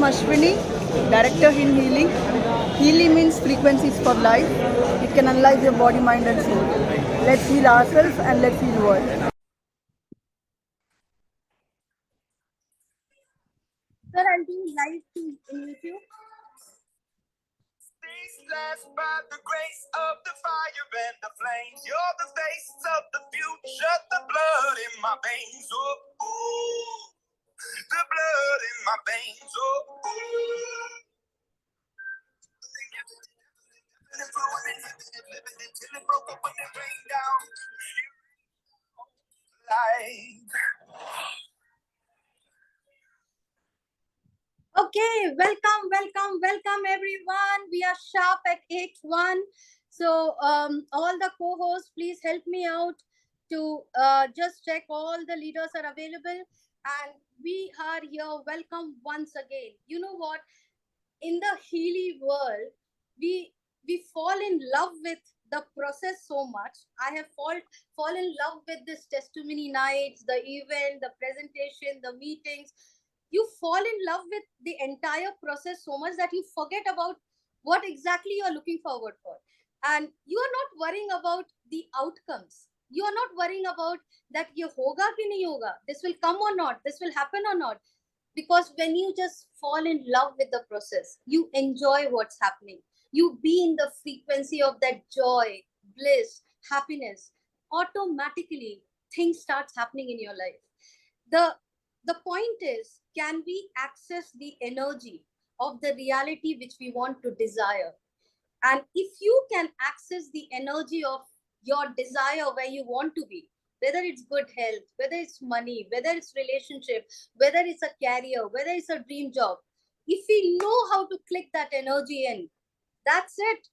Ashwini, Director in Healy. Healy means frequencies for life. It can analyze your body, mind and soul. Let's heal ourselves and let's heal the world. Sir, I'll be live to meet you. Blessed by the grace of the fire and the flames. You're the face of the future, the blood in my veins. Oh, ooh, the blood in my veins. Oh, ooh. Till it broke up when it rained down. Like Okay, welcome everyone. We are sharp at 8:01. So all the co-hosts, please help me out to just check all the leaders are available. And we are here. Welcome once again. You know what? In the Healy world, we fall in love with the process so much. I have fall in love with this testimony nights, the event, the presentation, the meetings. You fall in love with the entire process so much that you forget about what exactly you are looking forward for, and you are not worrying about the outcomes. You are not worrying about that ye hoga ki nahi hoga, this will come or not, this will happen or not, because when you just fall in love with the process, you enjoy what's happening, you be in the frequency of that joy, bliss, happiness, automatically things starts happening in your life. The point is, can we access the energy of the reality which we want to desire? And if you can access the energy of your desire where you want to be, whether it's good health, whether it's money, whether it's relationship, whether it's a career, whether it's a dream job, if we know how to click that energy in, that's it.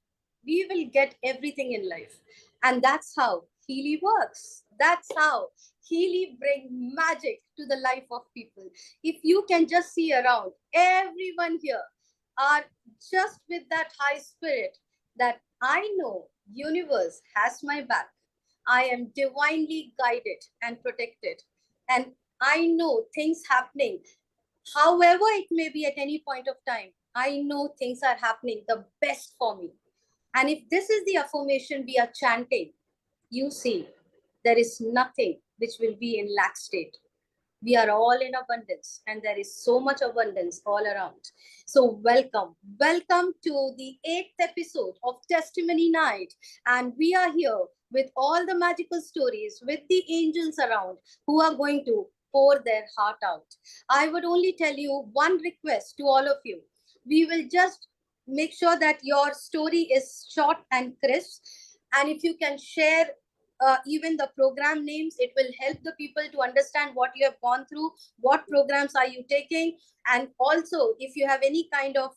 We will get everything in life. And that's how Healy works. That's how Healy brings magic to the life of people. If you can just see around, everyone here are just with that high spirit that I know universe has my back. I am divinely guided and protected. And I know things happening, however it may be at any point of time. I know things are happening the best for me. And if this is the affirmation we are chanting, you see, there is nothing which will be in lack state. We are all in abundance, and there is so much abundance all around. So welcome to the 8th episode of Testimony Night. And we are here with all the magical stories, with the angels around who are going to pour their heart out. I would only tell you one request to all of you. We will just make sure that your story is short and crisp. And if you can share even the program names, it will help the people to understand what you have gone through, what programs are you taking, and also if you have any kind of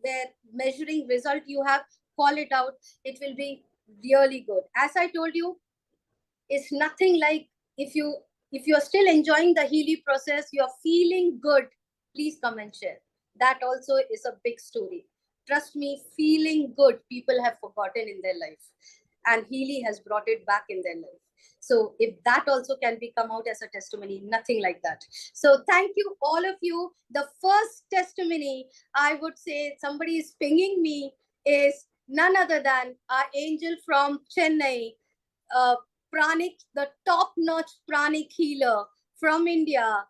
their measuring result you have, call it out. It will be really good. As I told you, it's nothing like if you're still enjoying the Healy process, you're feeling good, please come and share. That also is a big story. Trust me, feeling good, people have forgotten in their life, and Healy has brought it back in their life. So if that also can be come out as a testimony, nothing like that. So thank you, all of you. The first testimony, I would say somebody is pinging me, is none other than our angel from Chennai, Pranik, the top-notch Pranik healer from India.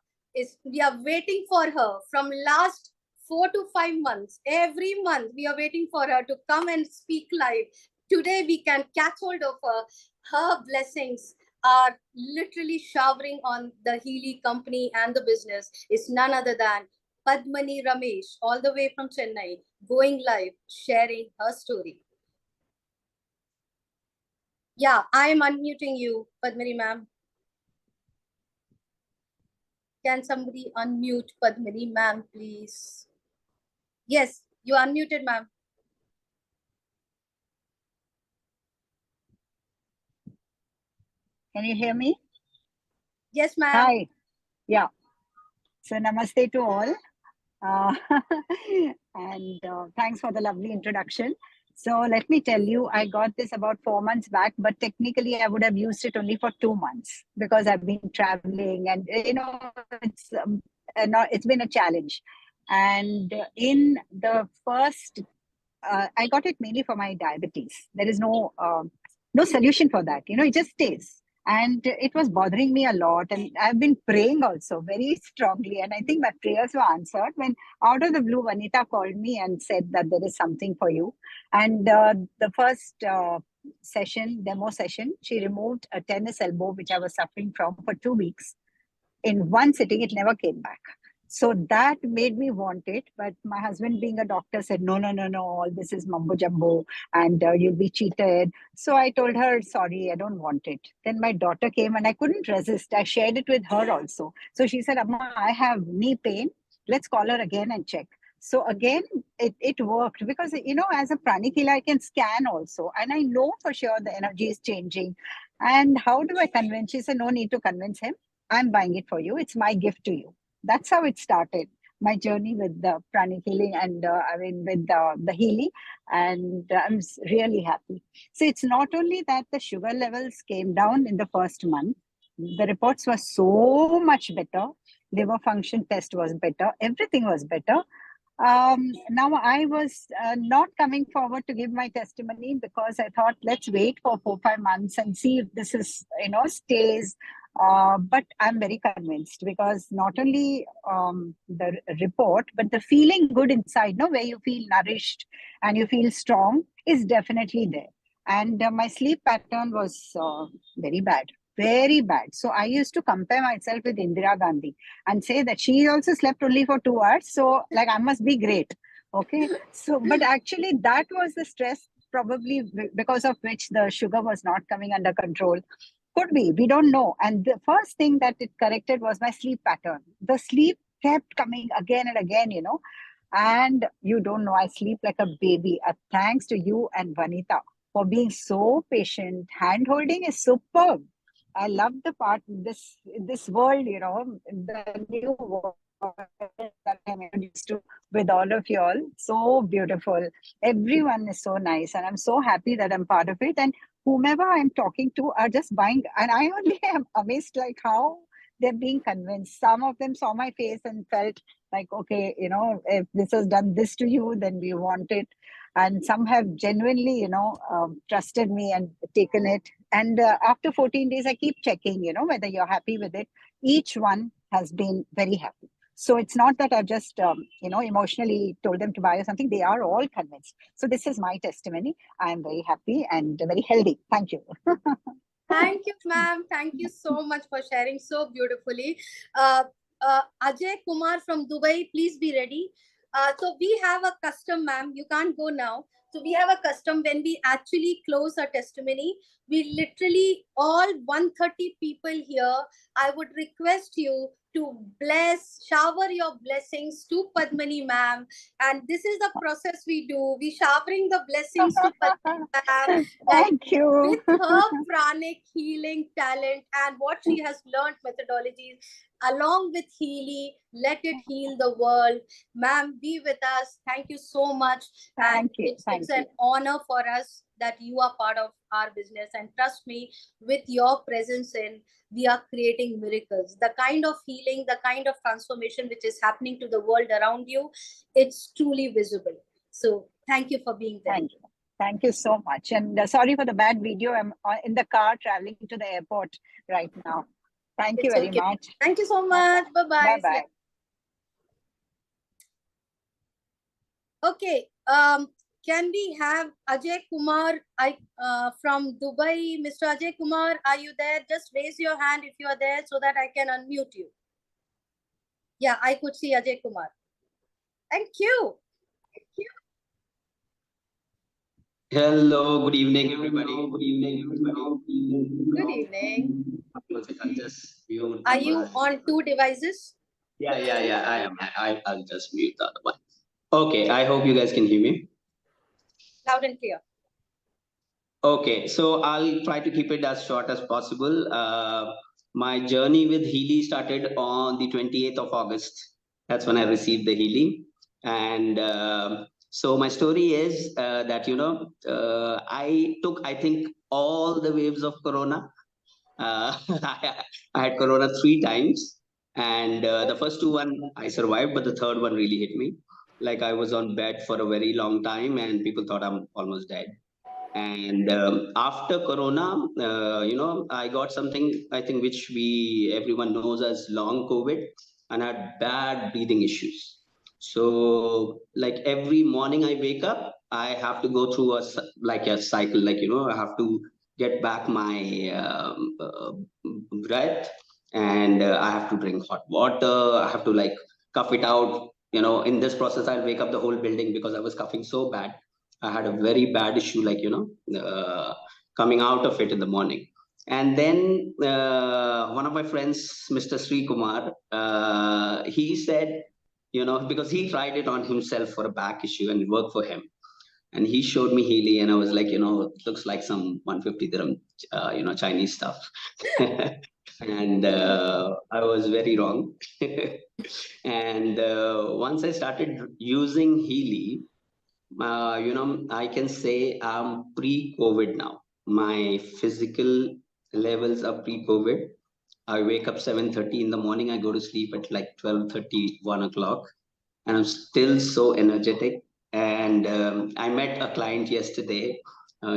We are waiting for her from last 4 to 5 months. Every month we are waiting for her to come and speak live. Today we can catch hold of her. Her blessings are literally showering on the Healy company and the business. It's none other than Padmani Ramesh, all the way from Chennai, going live, sharing her story. Yeah, I am unmuting you, Padmani ma'am. Can somebody unmute Padmani ma'am, please? Yes, you unmuted, ma'am. Can you hear me? Yes, ma'am. Hi. Yeah. So namaste to all. And thanks for the lovely introduction. So let me tell you, I got this about 4 months back, but technically I would have used it only for 2 months because I've been traveling and, it's been a challenge. And in the first, I got it mainly for my diabetes. There is no solution for that. It just stays. And it was bothering me a lot. And I've been praying also very strongly. And I think my prayers were answered when out of the blue, Vanita called me and said that there is something for you. And the first demo session, she removed a tennis elbow, which I was suffering from for 2 weeks. In one sitting, it never came back. So that made me want it. But my husband, being a doctor, said, no, all this is mumbo jumbo and you'll be cheated. So I told her, sorry, I don't want it. Then my daughter came and I couldn't resist. I shared it with her also. So she said, Amma, I have knee pain. Let's call her again and check. So again, it worked because, as a pranic healer, I can scan also. And I know for sure the energy is changing. And how do I convince? She said, no need to convince him. I'm buying it for you. It's my gift to you. That's how it started, my journey with the pranic healing and with the Healy. And I'm really happy. So it's not only that the sugar levels came down in the first month, the reports were so much better. Liver function test was better. Everything was better. Now I was not coming forward to give my testimony because I thought, let's wait for 4-5 months and see if this is, stays. But I'm very convinced because not only the report, but the feeling good inside, where you feel nourished and you feel strong is definitely there. And my sleep pattern was very bad. Very bad. So I used to compare myself with Indira Gandhi and say that she also slept only for 2 hours. So I must be great. Okay. So, but actually that was the stress probably because of which the sugar was not coming under control. Could be. We don't know. And the first thing that it corrected was my sleep pattern. The sleep kept coming again and again, and you don't know, I sleep like a baby. Thanks to you and Vanita for being so patient. Hand holding is superb. I love the part this world, the new world that I'm introduced to with all of you all. So beautiful. Everyone is so nice, and I'm so happy that I'm part of it. And whomever I'm talking to are just buying, and I only am amazed like how they're being convinced. Some of them saw my face and felt like, okay, if this has done this to you, then we want it. And some have genuinely, trusted me and taken it. And after 14 days, I keep checking, whether you're happy with it. Each one has been very happy. So it's not that I've just, emotionally told them to buy or something. They are all convinced. So this is my testimony. I'm very happy and very healthy. Thank you. Thank you, ma'am. Thank you so much for sharing so beautifully. Ajay Kumar from Dubai, please be ready. So we have a custom, ma'am. You can't go now. So we have a custom when we actually close our testimony. We literally, all 130 people here, I would request you to shower your blessings to Padmani ma'am. And this is the process we do. We showering the blessings to Padmani ma'am. Thank you. With her pranic healing talent and what she has learned methodologies, along with Healy, let it heal the world. Ma'am, be with us. Thank you so much. Thank you. It's an honor for us that you are part of our business. And trust me, with your presence we are creating miracles. The kind of healing, the kind of transformation which is happening to the world around you, it's truly visible. So thank you for being there. Thank you. Thank you so much. And sorry for the bad video. I'm in the car traveling to the airport right now. Thank you very much. Thank you so much. Bye-bye. Bye-bye. Okay. Can we have Ajay Kumar from Dubai? Mr. Ajay Kumar, are you there? Just raise your hand if you are there so that I can unmute you. Yeah, I could see Ajay Kumar. Thank you. Thank you. Hello, good evening, everybody. Good evening, everybody. Good evening. I'll just mute. Are you on 2 devices? Yeah, I am. I'll just mute the other one. Okay, I hope you guys can hear me. Loud and clear. Okay, so I'll try to keep it as short as possible. My journey with Healy started on the 28th of August. That's when I received the Healy. And so my story is that, I took, I think, all the waves of Corona. I had Corona 3 times. And the first two one I survived, but the third one really hit me. Like I was on bed for a very long time, and people thought I'm almost dead. And after Corona, I got something I think which everyone knows as long COVID, and had bad breathing issues. So like every morning I wake up, I have to go through like a cycle, like I have to get back my breath, and I have to drink hot water. I have to like cough it out. In this process, I'll wake up the whole building because I was coughing so bad. I had a very bad issue, like coming out of it in the morning. And then one of my friends, Mr. Sri Kumar, he said, because he tried it on himself for a back issue and it worked for him. And he showed me Healy, and I was like, it looks like some 150 dirham, Chinese stuff. And I was very wrong. And once I started using Healy, I can say I'm pre-COVID now. My physical levels are pre-COVID. I wake up 7:30 in the morning. I go to sleep at like 12:30, 1 o'clock, and I'm still so energetic. And I met a client yesterday.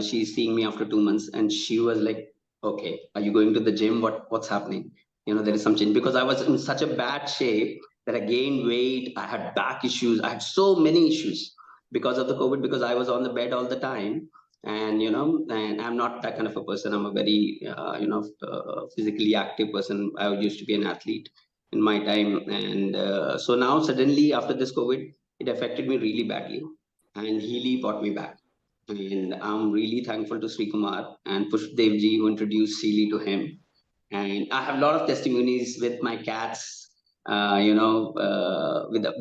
She's seeing me after 2 months, and she was like, "Okay, are you going to the gym? What's happening? There is some change." Because I was in such a bad shape that I gained weight. I had back issues. I had so many issues because of the COVID. Because I was on the bed all the time, and and I'm not that kind of a person. I'm a very physically active person. I used to be an athlete in my time, and so now suddenly after this COVID, it affected me really badly, and Healy brought me back. And I'm really thankful to Sri Kumar and Pushdev ji who introduced Healy to him. And I have a lot of testimonies with my cats,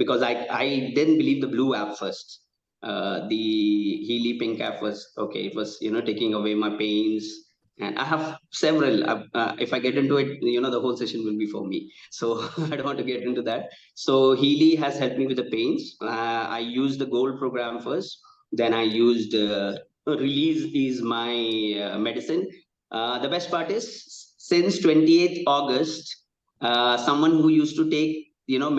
because I didn't believe the blue app first. The Healy pink app was okay. It was taking away my pains, and I have several. If I get into it, the whole session will be for me. So I don't want to get into that. So Healy has helped me with the pains. I used the gold program first. Then I used release is my medicine. The best part is since 28th August, someone who used to take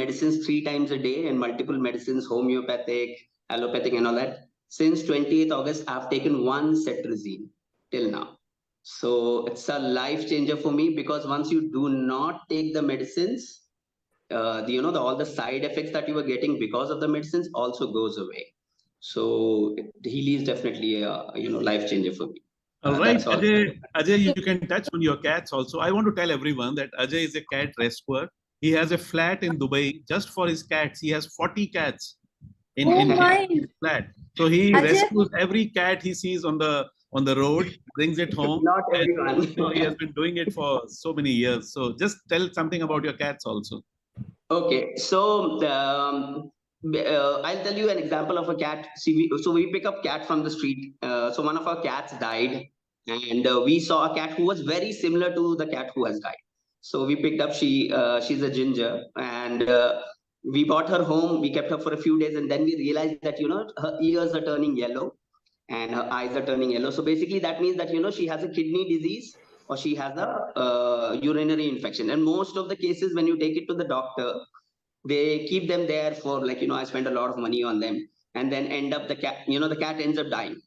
medicines 3 times a day and multiple medicines, homeopathic, allopathic, and all that. Since 28th August, I've taken one cetirizine till now. So it's a life changer for me, because once you do not take the medicines, all the side effects that you were getting because of the medicines also goes away. So Healy is definitely a life changer for me. All right, That's all. Ajay, you can touch on your cats also. I want to tell everyone that Ajay is a cat rescuer. He has a flat in Dubai just for his cats. He has 40 cats in his flat. So he Ajay, rescues every cat he sees on the road, brings it home. Not everyone. He has been doing it for so many years. So just tell something about your cats also. Okay, so I'll tell you an example of a cat. See, so we pick up cat from the street. So one of our cats died, and we saw a cat who was very similar to the cat who has died. So we picked up. She's a ginger, and we brought her home. We kept her for a few days, and then we realized that her ears are turning yellow, and her eyes are turning yellow. So basically, that means that she has a kidney disease, or she has a urinary infection. And most of the cases, when you take it to the doctor, they keep them there for like I spend a lot of money on them, and then end up the cat ends up dying.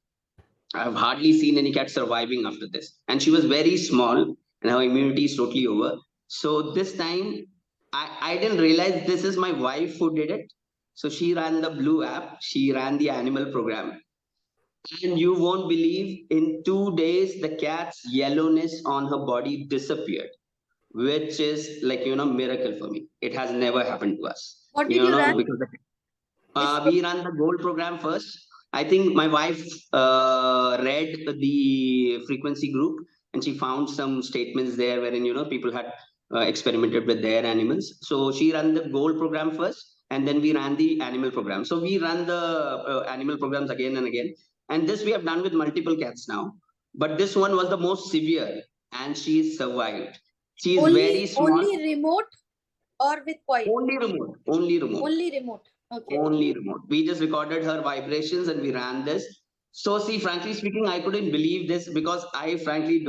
I've hardly seen any cat surviving after this. And she was very small, and her immunity is totally over. So this time, I didn't realize this is my wife who did it. So she ran the blue app. She ran the animal program. And you won't believe, in 2 days, the cat's yellowness on her body disappeared, which is like, miracle for me. It has never happened to us. what did you run? Because we ran the gold program first. I think my wife read the frequency group, and she found some statements there wherein, people had experimented with their animals. So she ran the gold program first, and then we ran the animal program. So we ran the animal programs again and again. And this we have done with multiple cats now. But this one was the most severe, and she survived. She is very small. Only remote or with coil? Only remote. Only remote. Only remote. Okay. Only remote. We just recorded her vibrations and we ran this. So see, frankly speaking, I couldn't believe this, because I frankly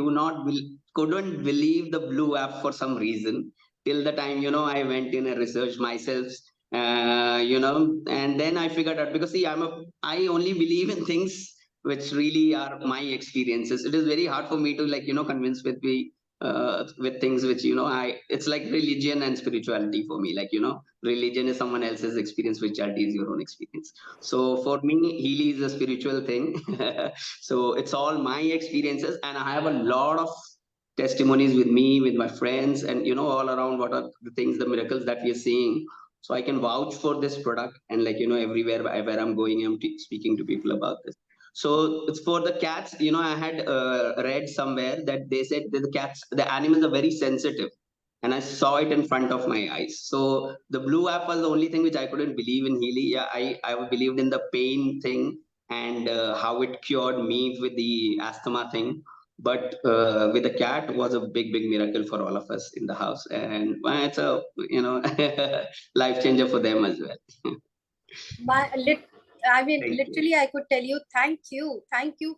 couldn't believe the blue app for some reason till the time, I went in and researched myself, and then I figured out, because see, I only believe in things which really are my experiences. It is very hard for me to convince with things which, it's like religion and spirituality for me. Religion is someone else's experience, spirituality is your own experience. So for me, Healy is a spiritual thing. So it's all my experiences, and I have a lot of testimonies with me, with my friends, and all around what are the things, the miracles that we are seeing. So I can vouch for this product, and everywhere where I'm going, I'm speaking to people about this. So it's for the cats. I had read somewhere that they said that the animals are very sensitive, and I saw it in front of my eyes. So the blue app was the only thing which I couldn't believe in Healy. Yeah, I believed in the pain thing, and how it cured me with the asthma thing. But with the cat was a big miracle for all of us in the house, and it's a life changer for them as well. Literally, I could tell you, thank you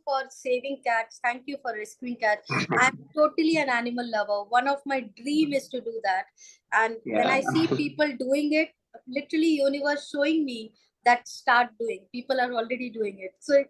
for saving cats, thank you for rescuing cats. I'm totally an animal lover. One of my dream is to do that, and when I see people doing it, literally universe showing me that start doing. People are already doing it. So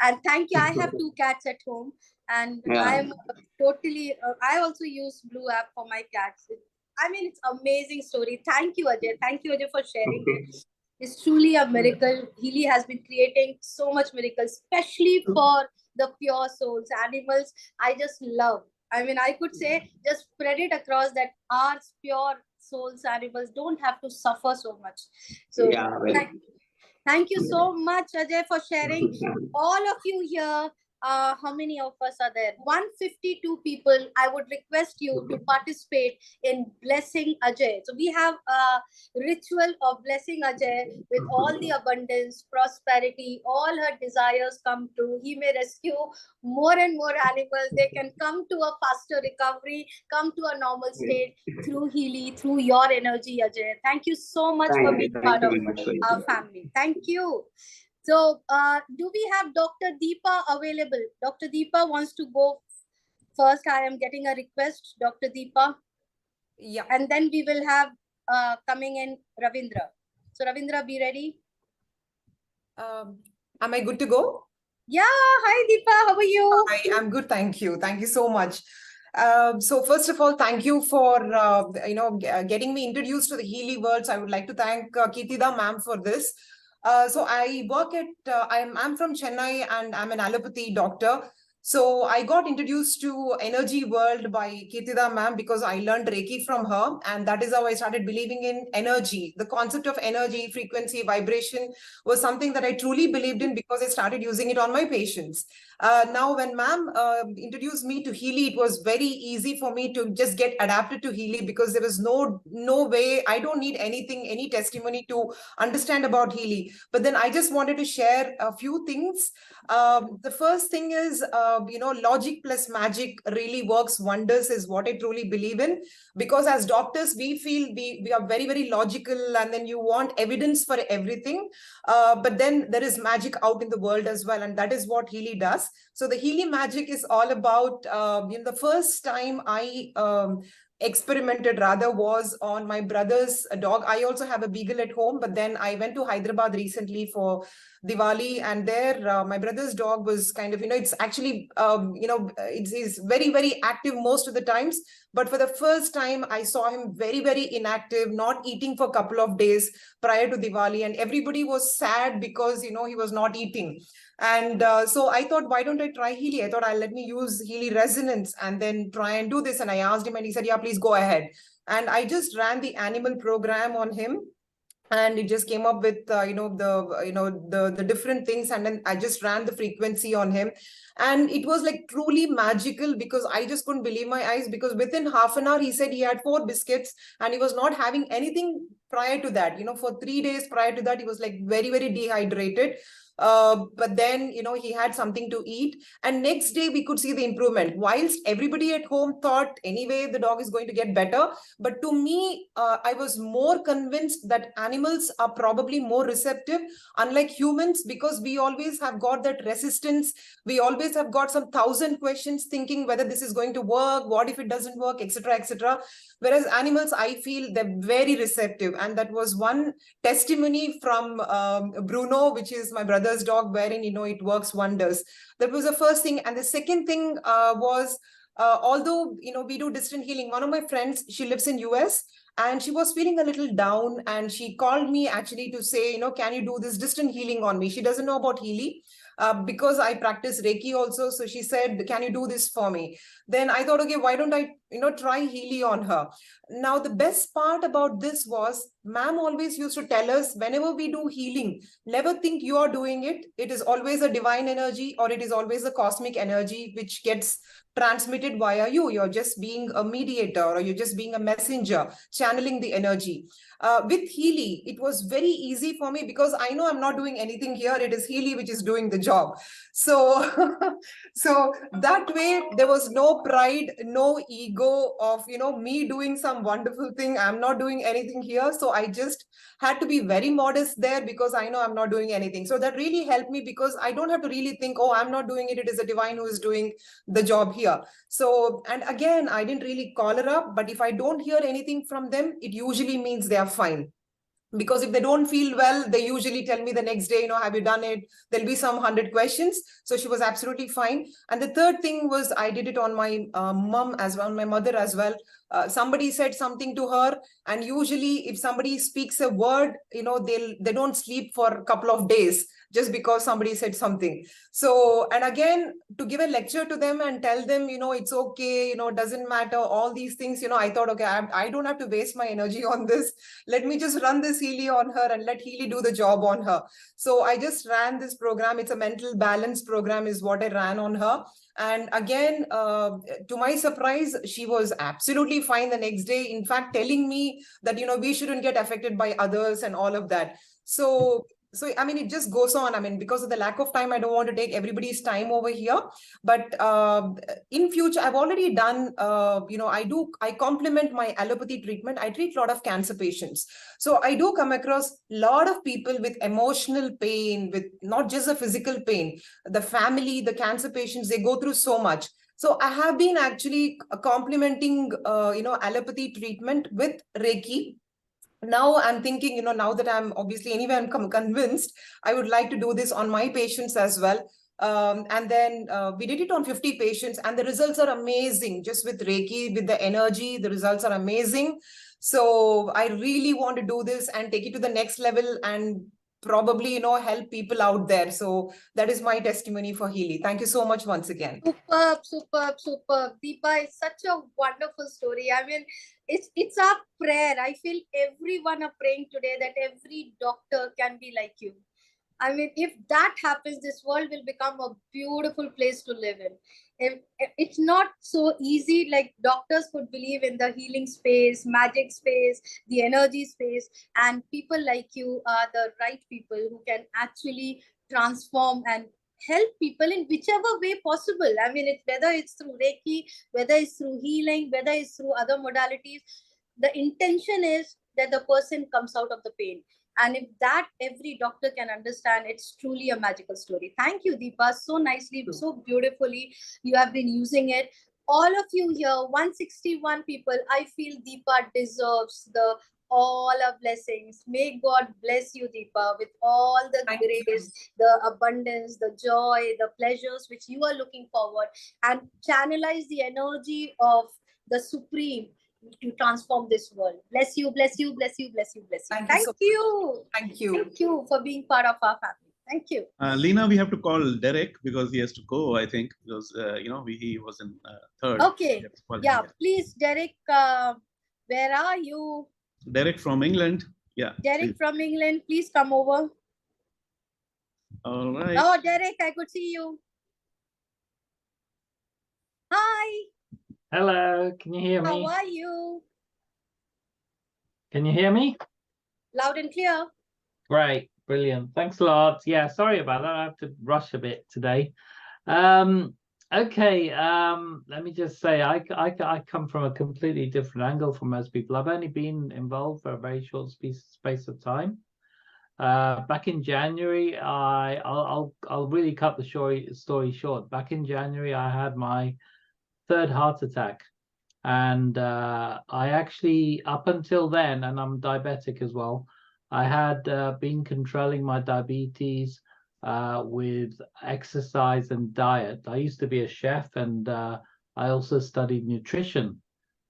and thank you. I have 2 cats at home, and I am totally. I also use Blue app for my cats. It's amazing story. Thank you, Ajay. Thank you, Ajay, for sharing it. It's truly a miracle. Healy has been creating so much miracles, especially for the pure souls, animals. I just love. I could say just spread it across that our pure souls, animals don't have to suffer so much. So thank you so much, Ajay, for sharing. All of you here, how many of us are there? 152 people. I would request you to participate in blessing Ajay. So we have a ritual of blessing Ajay with all the abundance, prosperity, all her desires come true. He may rescue more and more animals. They can come to a faster recovery, come to a normal state through Healy, through your energy, Ajay. Thank you so much for being part of our family. Thank you. So, do we have Dr. Deepa available? Dr. Deepa wants to go first. I am getting a request, Dr. Deepa. Yeah. And then we will have coming in Ravindra. So, Ravindra, be ready. Am I good to go? Yeah. Hi, Deepa. How are you? Hi, I'm good. Thank you. Thank you so much. So first of all, thank you for getting me introduced to the Healy words. I would like to thank Kirtida ma'am for this. So I work at I'm from Chennai, and I'm an allopathy doctor. So I got introduced to energy world by Kirtida ma'am because I learned Reiki from her, and that is how I started believing in energy. The concept of energy, frequency, vibration was something that I truly believed in because I started using it on my patients. Now, when ma'am introduced me to Healy, it was very easy for me to just get adapted to Healy because there was no way. I don't need any testimony to understand about Healy. But then I just wanted to share a few things. The first thing is, logic plus magic really works wonders is what I truly believe in. Because as doctors, we feel we are very, very logical, and then you want evidence for everything. But then there is magic out in the world as well, and that is what Healy does. So the Healy magic is all about, the first time I experimented rather was on my brother's dog. I also have a beagle at home, but then I went to Hyderabad recently for Diwali, and there my brother's dog was kind of, it's actually, it's very, very active most of the times. But for the first time, I saw him very, very inactive, not eating for a couple of days prior to Diwali. And everybody was sad because, he was not eating. And so I thought, why don't I try Healy? I thought, let me use Healy resonance and then try and do this. And I asked him, and he said, yeah, please go ahead. And I just ran the animal program on him. And it just came up with the different things, and then I just ran the frequency on him, and it was like truly magical because I just couldn't believe my eyes, because within half an hour he said he had 4 biscuits and he was not having anything prior to that. For 3 days prior to that, he was like very, very dehydrated. But then, he had something to eat. And next day we could see the improvement. Whilst everybody at home thought, anyway, the dog is going to get better. But to me, I was more convinced that animals are probably more receptive, unlike humans, because we always have got that resistance. We always have got some 1,000 questions thinking whether this is going to work, what if it doesn't work, etc., etc. Whereas animals, I feel they're very receptive. And that was one testimony from Bruno, which is my brother's dog, wherein, it works wonders. That was the first thing. And the second thing was, although, we do distant healing, one of my friends, she lives in US, and she was feeling a little down, and she called me actually to say, can you do this distant healing on me? She doesn't know about Healy. Because I practice Reiki also. So she said, can you do this for me? Then I thought, okay, why don't I, try Healy on her? Now, the best part about this was, ma'am always used to tell us, whenever we do healing, never think you are doing it. It is always a divine energy, or it is always a cosmic energy, which gets transmitted via you. You're just being a mediator, or you're just being a messenger, channeling the energy. With Healy, it was very easy for me, because I know I'm not doing anything here. It is Healy which is doing the job. So, so that way there was no pride, no ego of, me doing some wonderful thing. I'm not doing anything here. So I just had to be very modest there, because I know I'm not doing anything. So that really helped me, because I don't have to really think, oh, I'm not doing it. It is a divine who is doing the job here. So, and again, I didn't really call her up, but if I don't hear anything from them, it usually means they are fine. Because if they don't feel well, they usually tell me the next day, have you done it? There'll be some 100 questions. So she was absolutely fine. And the third thing was, I did it on my mom as well, my mother as well. Somebody said something to her, and usually if somebody speaks a word, they don't sleep for a couple of days just because somebody said something. So, and again, to give a lecture to them and tell them, it's okay, it doesn't matter, all these things, I thought, okay, I don't have to waste my energy on this. Let me just run this Healy on her and let Healy do the job on her. So I just ran this program. It's a mental balance program is what I ran on her. And again, to my surprise, she was absolutely fine the next day. In fact, telling me that, we shouldn't get affected by others and all of that. So, I mean, it just goes on. I mean, because of the lack of time, I don't want to take everybody's time over here. But in future, I've already done, I complement my allopathy treatment. I treat a lot of cancer patients. So I do come across a lot of people with emotional pain, with not just the physical pain, the family, the cancer patients, they go through so much. So I have been actually complementing, allopathy treatment with Reiki. Now I'm thinking, now that I'm obviously anyway, I'm convinced, I would like to do this on my patients as well. And then we did it on 50 patients, and the results are amazing. Just with Reiki, with the energy, the results are amazing. So I really want to do this and take it to the next level, and probably, help people out there. So that is my testimony for Healy. Thank you so much once again. Superb, superb, superb. Deepa, it's such a wonderful story. I mean, it's our prayer. I feel everyone are praying today that every doctor can be like you. I mean, if that happens, this world will become a beautiful place to live in. It's not so easy. Like, doctors could believe in the healing space, magic space, the energy space, and people like you are the right people who can actually transform and help people in whichever way possible. I mean, whether it's through Reiki, whether it's through healing, whether it's through other modalities, the intention is that the person comes out of the pain. And if that every doctor can understand, it's truly a magical story. Thank you, Deepa. So nicely, so beautifully, you have been using it. All of you here, 161 people, I feel Deepa deserves all our blessings. May God bless you, Deepa, with all the grace, the abundance, the joy, the pleasures which you are looking forward, and channelize the energy of the Supreme to transform this world. Bless you, bless you, bless you, bless you, bless you. Thank you. Thank you. Thank you for being part of our family. Thank you. Lena, we have to call Derek because he has to go, I think, because, he was in third. Okay. Yeah, please, Derek, where are you? Derek from England. Yeah. Derek from England, please come over. All right. Oh, Derek, I could see you. Hi. Hello, can you hear me? How are you? Can you hear me? Loud and clear. Great. Brilliant. Thanks a lot. Yeah, sorry about that. I have to rush a bit today. Okay, let me just say I come from a completely different angle from most people. I've only been involved for a very short space of time. Back in January, I'll really cut the story short. Back in January, I had my third heart attack, and I actually, up until then, and I'm diabetic as well, I had been controlling my diabetes with exercise and diet. I used to be a chef, and I also studied nutrition,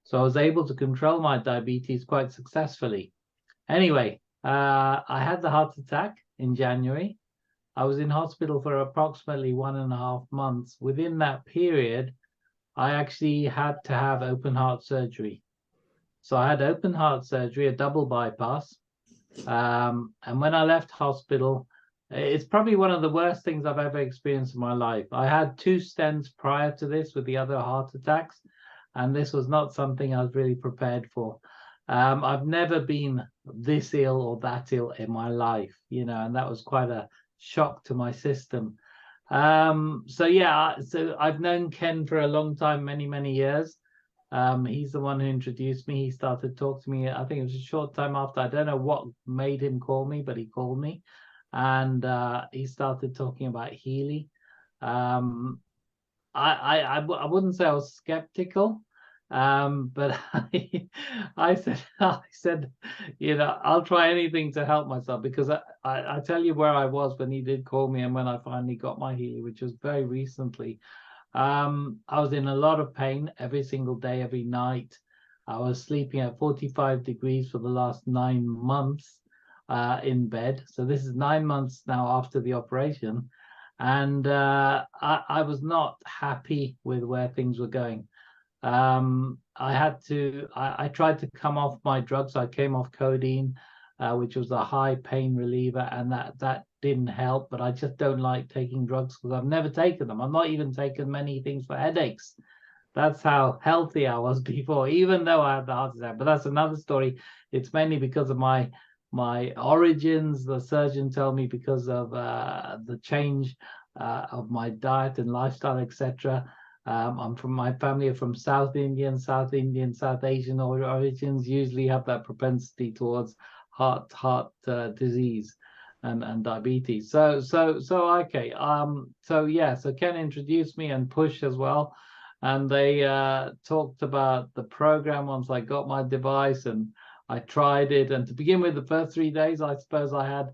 so I was able to control my diabetes quite successfully. Anyway, I had the heart attack in January. I was in hospital for approximately 1.5 months. Within that period, I actually had to have open heart surgery. So I had open heart surgery, a double bypass. And when I left hospital, it's probably one of the worst things I've ever experienced in my life. I had 2 stents prior to this with the other heart attacks, and this was not something I was really prepared for. I've never been this ill or that ill in my life, you know, and that was quite a shock to my system. So yeah, so I've known Ken for a long time, many years. He's the one who introduced me. He started talking to me, I think it was a short time after. I don't know what made him call me, but he called me, and he started talking about Healy. I wouldn't say I was skeptical, but I said, you know, I'll try anything to help myself, because I tell you where I was when he did call me and when I finally got my Healy, which was very recently. I was in a lot of pain every single day, every night. I was sleeping at 45 degrees for the last 9 months in bed. So this is 9 months now after the operation. And I was not happy with where things were going. I tried to come off my drugs. I came off codeine, which was a high pain reliever, and that didn't help. But I just don't like taking drugs because I've never taken them. I've not even taken many things for headaches. That's how healthy I was before, even though I had the heart attack. But that's another story. It's mainly because of my origins. The surgeon told me because of the change of my diet and lifestyle, etc. I'm from, my family are from South Indian, South Asian origins, usually have that propensity towards heart disease and diabetes. So okay. So yeah, so Ken introduced me and Push as well, and they talked about the program once I got my device, and I tried it. And to begin with, the first 3 days, I suppose I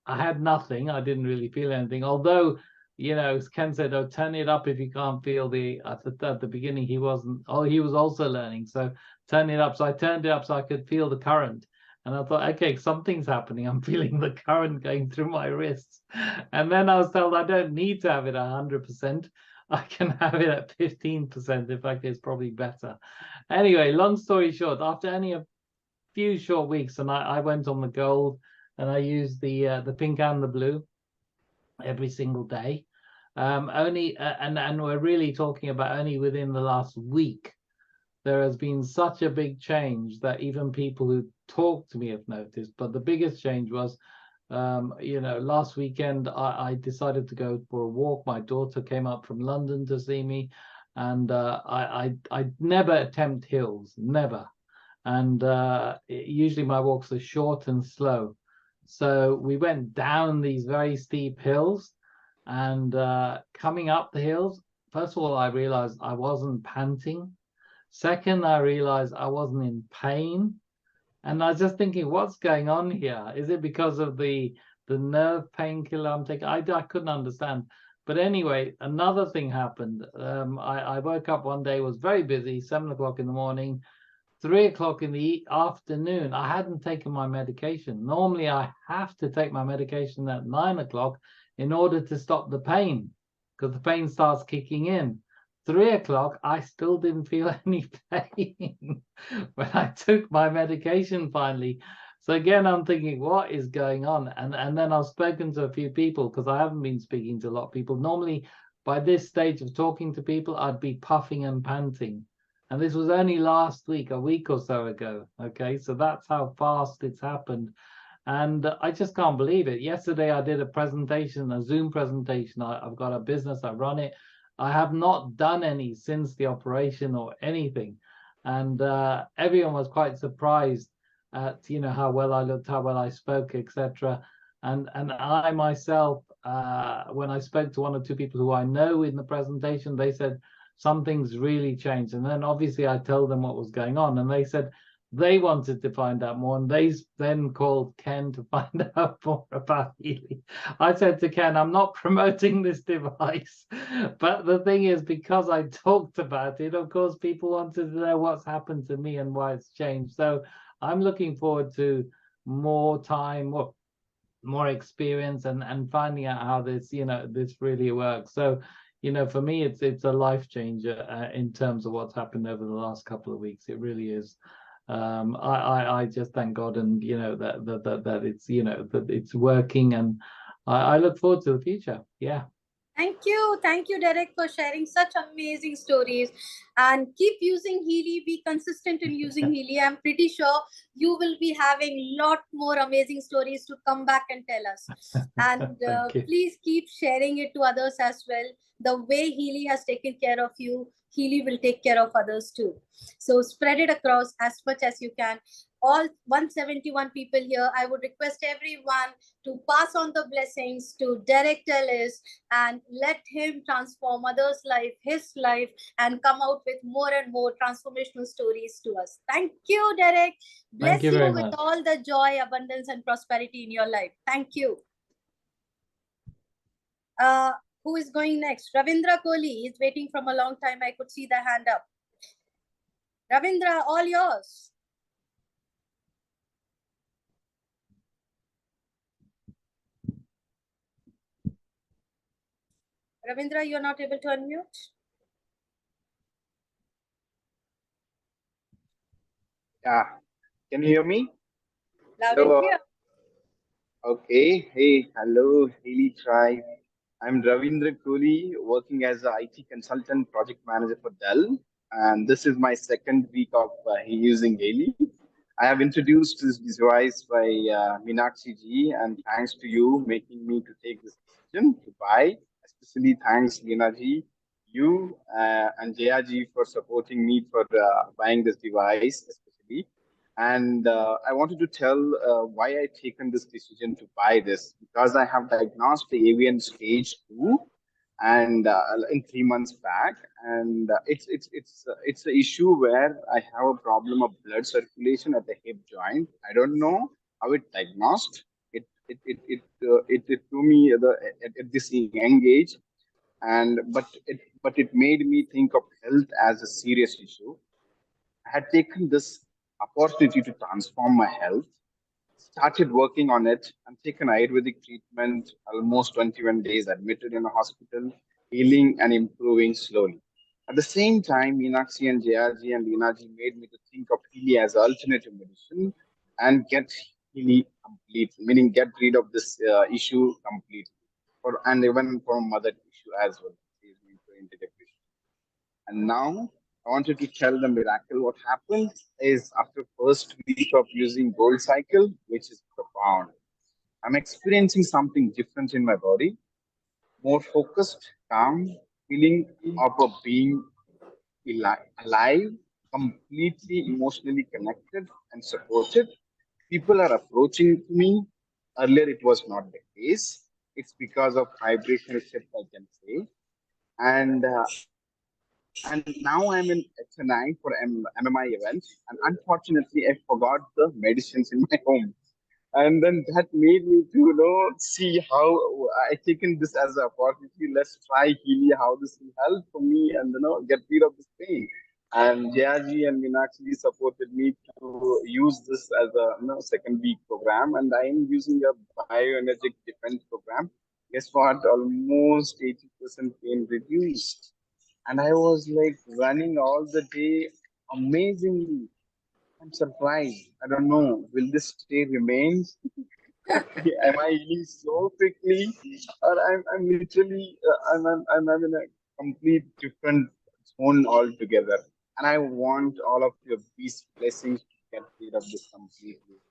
had nothing. I didn't really feel anything. Although, you know, as Ken said, oh, turn it up if you can't feel the. At the beginning, he wasn't. Oh, he was also learning. So turn it up. So I turned it up so I could feel the current. And I thought, okay, something's happening. I'm feeling the current going through my wrists. And then I was told I don't need to have it 100%. I can have it at 15%. In fact, it's probably better. Anyway, long story short, after only a few short weeks, and I went on the gold, and I used the pink and the blue every single day. And we're really talking about only within the last week, there has been such a big change that even people who talk to me have noticed. But the biggest change was, you know, last weekend I decided to go for a walk. My daughter came up from London to see me, and I never attempt hills, never. And usually my walks are short and slow. So we went down these very steep hills, and coming up the hills, first of all, I realized I wasn't panting. Second, I realized I wasn't in pain. And I was just thinking, what's going on here? Is it because of the nerve painkiller I'm taking? I couldn't understand. But anyway, another thing happened. I woke up one day, was very busy, 7 o'clock in the morning, 3 o'clock in the afternoon. I hadn't taken my medication. Normally, I have to take my medication at 9 o'clock in order to stop the pain, because the pain starts kicking in. 3 o'clock, I still didn't feel any pain when I took my medication finally. So again, I'm thinking, what is going on? And then I've spoken to a few people, because I haven't been speaking to a lot of people. Normally, by this stage of talking to people, I'd be puffing and panting. And this was only last week, a week or so ago. Okay, so that's how fast it's happened. And I just can't believe it. Yesterday, I did a presentation, a Zoom presentation. I've got a business, I run it. I have not done any since the operation or anything. And everyone was quite surprised at, how well I looked, how well I spoke, etc. And I myself, when I spoke to one or two people who I know in the presentation, they said something's really changed. And then obviously I told them what was going on, and they said they wanted to find out more, and they then called Ken to find out more about Healy. I said to Ken, I'm not promoting this device, but the thing is, because I talked about it, of course, people wanted to know what's happened to me and why it's changed. So I'm looking forward to more time, more experience, and finding out how this, this really works. So, for me, it's a life changer in terms of what's happened over the last couple of weeks. It really is. I just thank God, and that it's that it's working, and I look forward to the future. Yeah. Thank you, Derek, for sharing such amazing stories. And keep using Healy. Be consistent in using Healy. I'm pretty sure you will be having a lot more amazing stories to come back and tell us. And please keep sharing it to others as well. The way Healy has taken care of you, Healy will take care of others too. So spread it across as much as you can. All 171 people here, I would request everyone to pass on the blessings to Derek Tellis and let him transform others' life, his life, and come out with more and more transformational stories to us. Thank you, Derek. Bless you with much. all the joy, abundance, and prosperity in your life. Thank you. Who is going next? Ravindra Kohli is waiting from a long time. I could see the hand up. Ravindra, all yours. Ravindra, you're not able to unmute? Yeah. Can you hear me? Loud and clear. Okay. Hey, hello, Healy Tribe. I'm Ravindra Kohli, working as an IT consultant project manager for Dell. And this is my second week of using Healy. I have introduced this device by Meenakshi ji, and thanks to you making me to take this decision to buy. Especially thanks, Leena ji, you and Jaya ji for supporting me for buying this device, especially. And I wanted to tell why I taken this decision to buy this, because I have diagnosed the avian stage 2 and in 3 months back, and it's an issue where I have a problem of blood circulation at the hip joint. I don't know how it diagnosed it to me at this young age, and but it made me think of health as a serious issue. I had taken this opportunity to transform my health, started working on it, and taken Ayurvedic treatment, almost 21 days admitted in a hospital, healing and improving slowly. At the same time, Meenakshi and JRG and Leenaji made me to think of Healy as alternative medicine and get Healy complete, meaning get rid of this issue completely, and even for mother issue as well. And now I wanted to tell the miracle. What happened is after first week of using Gold Cycle, which is profound, I'm experiencing something different in my body, more focused, calm, feeling of a being alive, completely emotionally connected and supported. People are approaching me. Earlier, it was not the case. It's because of vibrational shift, I can say. And now I'm in HNI for MMI events, and unfortunately, I forgot the medicines in my home. And then that made me to see how I taken this as an opportunity. Let's try Healy, how this will help for me, and get rid of this pain. And Jayaji and Meenakshi supported me to use this as a second week program, and I am using a bioenergetic defense program. Guess what? Almost 80% pain reduced, and I was like running all the day amazingly. I'm surprised. I don't know. Will this stay remain? Am I healing so quickly, or I'm literally I'm in a complete different zone altogether? And I want all of your peace blessings to get rid of this completely.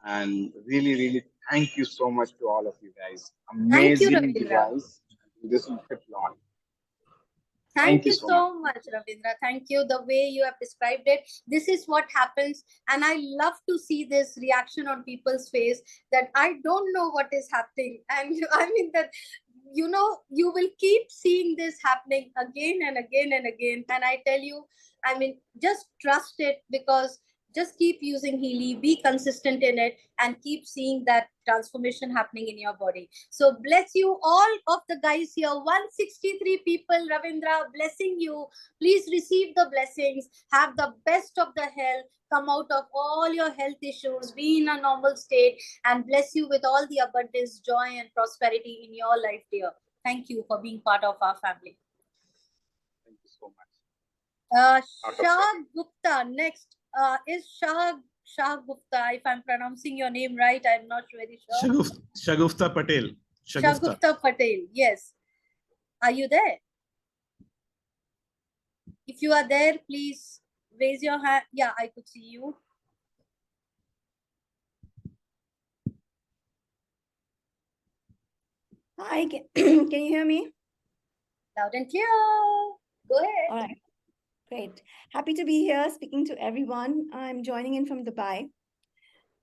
And really, really thank you so much to all of you guys. Thank you, Amazing Ravindra. device. This will keep on. Thank Thank you you so much. so much, Ravindra. Thank you. The way you have described it, this is what happens. And I love to see this reaction on people's face that I don't know what is happening. And I mean that, you know, you will keep seeing this happening again and again and again. And I tell you, I mean, just trust it, because just keep using Healy, be consistent in it, and keep seeing that transformation happening in your body. So bless you all of the guys here, 163 people, Ravindra, blessing you. Please receive the blessings, have the best of the health, come out of all your health issues, be in a normal state, and bless you with all the abundance, joy, and prosperity in your life, dear. Thank you for being part of our family. Thank you so much. Shah Gupta next. Is Shah Gupta, if I'm pronouncing your name right, I'm not very sure. Shagufta Patel. Shagufta Patel, yes. Are you there? If you are there, please raise your hand. Yeah, I could see you. Hi, can you hear me? Loud and clear. Go ahead. All right, great. Happy to be here speaking to everyone. I'm joining in from Dubai.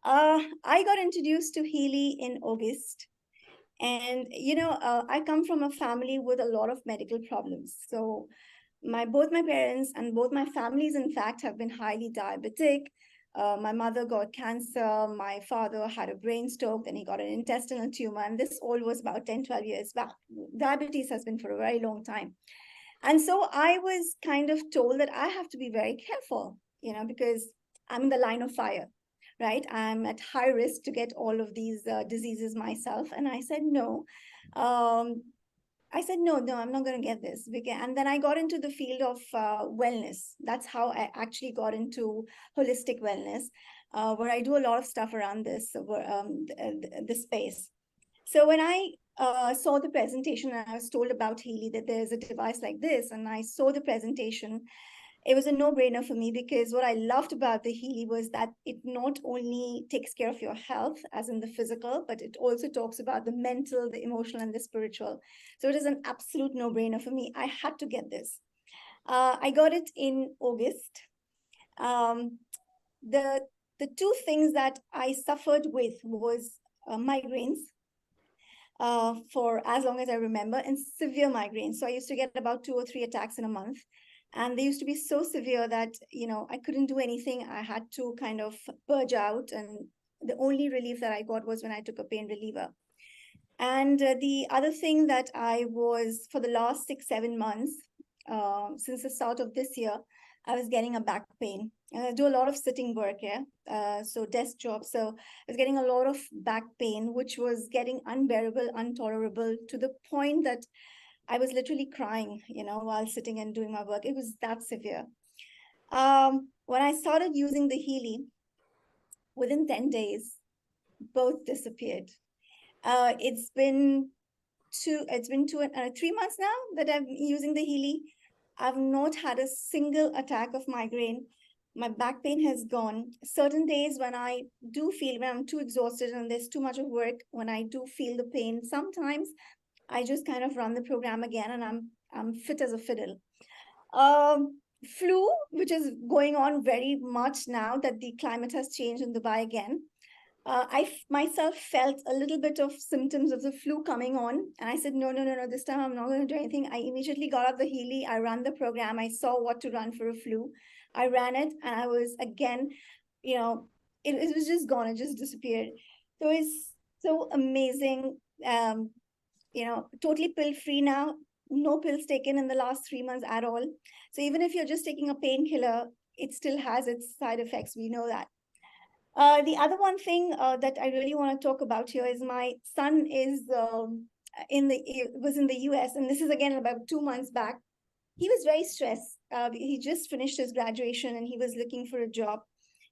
I got introduced to Healy in August. And, you know, I come from a family with a lot of medical problems. So both my parents and both my families, in fact, have been highly diabetic. My mother got cancer. My father had a brain stroke. Then he got an intestinal tumor. And this all was about 10, 12 years back. Diabetes has been for a very long time. And so I was kind of told that I have to be very careful, you know, because I'm in the line of fire, right? I'm at high risk to get all of these diseases myself. And I said, no. No, I'm not going to get this. And then I got into the field of wellness. That's how I actually got into holistic wellness, where I do a lot of stuff around this space. So when I saw the presentation and I was told about Healy, that there's a device like this, and I saw the presentation, it was a no-brainer for me, because what I loved about the Healy was that it not only takes care of your health, as in the physical, but it also talks about the mental, the emotional, and the spiritual. So it is an absolute no-brainer for me. I had to get this. I got it in August. The two things that I suffered with was migraines. For as long as I remember, and severe migraines. So I used to get about 2 or 3 attacks in a month. And they used to be so severe that, you know, I couldn't do anything. I had to kind of purge out. And the only relief that I got was when I took a pain reliever. And the other thing that I was, for the last 6-7 months, since the start of this year, I was getting a back pain. And I do a lot of sitting work here, so desk job. So I was getting a lot of back pain, which was getting unbearable, intolerable, to the point that I was literally crying, you know, while sitting and doing my work. It was that severe. When I started using the Healy, within 10 days, both disappeared. It's been 3 months now that I'm using the Healy. I've not had a single attack of migraine. My back pain has gone. Certain days when I do feel, when I'm too exhausted and there's too much of work, when I do feel the pain, sometimes I just kind of run the program again and I'm fit as a fiddle. Flu, which is going on very much now that the climate has changed in Dubai again. I myself felt a little bit of symptoms of the flu coming on. And I said, no, this time I'm not going to do anything. I immediately got up the Healy. I ran the program. I saw what to run for a flu. I ran it and I was again, you know, it was just gone. It just disappeared. So it's so amazing. You know, totally pill-free now. No pills taken in the last 3 months at all. So even if you're just taking a painkiller, it still has its side effects. We know that. The other one thing that I really want to talk about here is my son is was in the US, and this is again about 2 months back. He was very stressed. He just finished his graduation and he was looking for a job.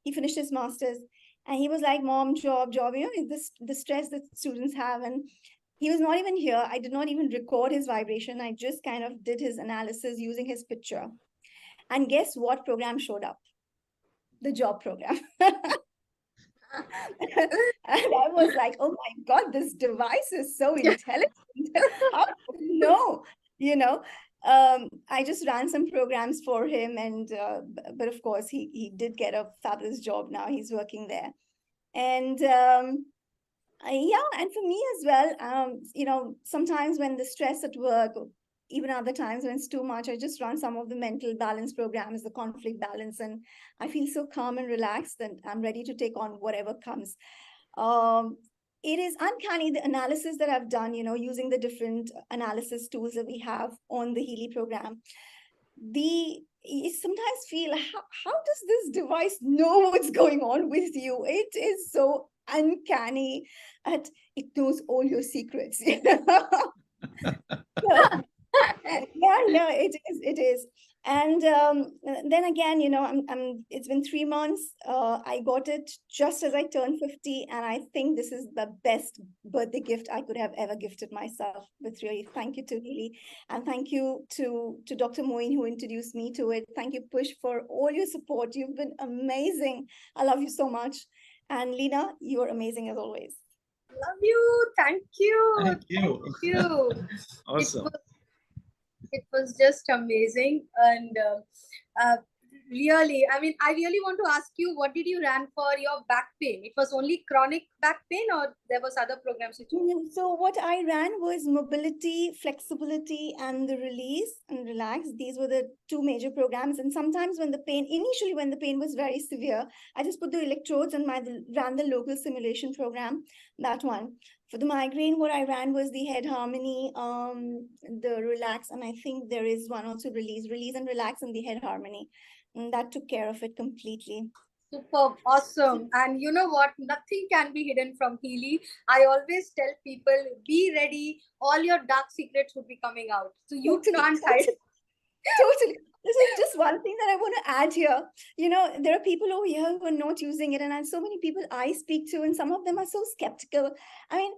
He finished his master's and he was like, mom, job, you know, the stress that students have. And he was not even here. I did not even record his vibration. I just kind of did his analysis using his picture. And guess what program showed up? The job program. And I was like, oh my God, this device is so intelligent. How do you know? You know, I just ran some programs for him, and but of course he did get a fabulous job now. He's working there. And yeah, and for me as well, you know, sometimes when the stress at work, even other times when it's too much, I just run some of the mental balance programs, the conflict balance, and I feel so calm and relaxed, and I'm ready to take on whatever comes. It is uncanny, the analysis that I've done, you know, using the different analysis tools that we have on the Healy program. You sometimes feel, how does this device know what's going on with you? It is so uncanny, and it knows all your secrets. So, yeah, it is. And then again, you know, it's been 3 months. I got it just as I turned 50, and I think this is the best birthday gift I could have ever gifted myself. With really, thank you to Healy, and thank you to Dr. Moin, who introduced me to it. Thank you, Push, for all your support. You've been amazing. I love you so much. And Lena, you're amazing as always. Love you. Thank you. Thank you. Thank you. Awesome. It was just amazing. And really, I mean, I really want to ask you, what did you run for your back pain? It was only chronic back pain, or there was other programs which you... So what I ran was mobility, flexibility, and the release and relax. These were the two major programs. And sometimes when the pain, initially when the pain was very severe, I just put the electrodes and ran the local simulation program, that one. For the migraine, what I ran was the head harmony, the relax, and I think there is one also release and relax, and the head harmony. And that took care of it completely. Superb, awesome. And you know what? Nothing can be hidden from Healy. I always tell people, be ready. All your dark secrets would be coming out. So you can't hide. Totally. This is just one thing that I want to add here. You know, there are people over here who are not using it, and I have so many people I speak to, and some of them are so skeptical. I mean,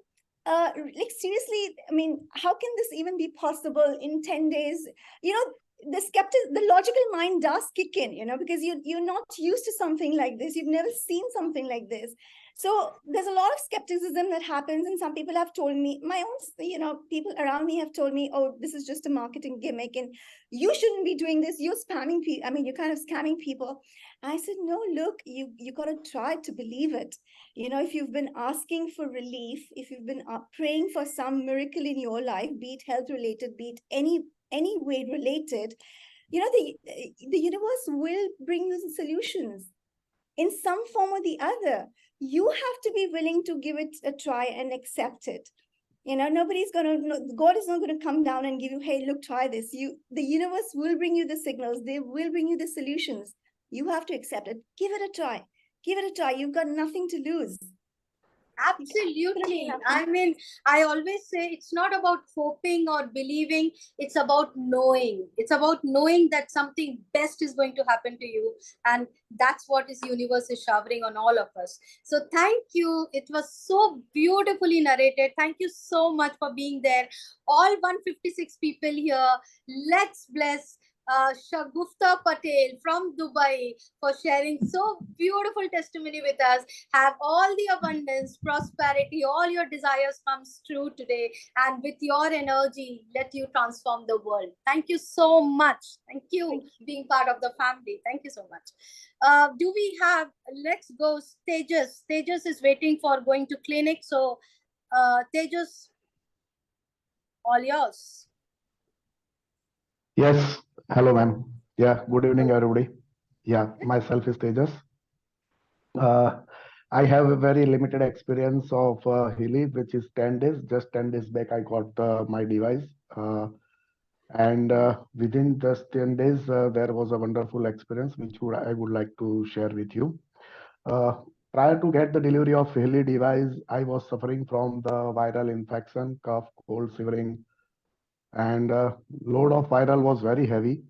like seriously, I mean, how can this even be possible in 10 days? You know, the logical mind does kick in, you know, because you're not used to something like this. You've never seen something like this. So there's a lot of skepticism that happens, and some people have told me, my own, you know, people around me have told me, oh, this is just a marketing gimmick, and you shouldn't be doing this. You're spamming people. I mean, you're kind of scamming people. I said, no, look, you got to try to believe it. You know, if you've been asking for relief, if you've been praying for some miracle in your life, be it health related, be it any way related, you know, the universe will bring you the solutions in some form or the other. You have to be willing to give it a try and accept it. You know, God is not going to come down and give you, hey, look, try this. The universe will bring you the signals. They will bring you the solutions. You have to accept it. Give it a try. Give it a try. You've got nothing to lose. Absolutely. I mean, I always say it's not about hoping or believing. It's about knowing. It's about knowing that something best is going to happen to you. And that's what this universe is showering on all of us. So thank you. It was so beautifully narrated. Thank you so much for being there. All 156 people here. Let's bless Shagufta Patel from Dubai for sharing so beautiful testimony with us. Have all the abundance, prosperity, all your desires comes true today. And with your energy, let you transform the world. Thank you so much. Thank you being part of the family. Thank you so much. Do we have, let's go, Tejas. Tejas is waiting for going to clinic. So Tejas, all yours. Yes. Hello, ma'am. Yeah. Good evening, everybody. Yeah. Myself is Tejas. I have a very limited experience of Healy, which is 10 days. Just 10 days back, I got my device. And within just 10 days, there was a wonderful experience, which I would like to share with you. Prior to get the delivery of Healy device, I was suffering from the viral infection, cough, cold, shivering, and load of viral was very heavy.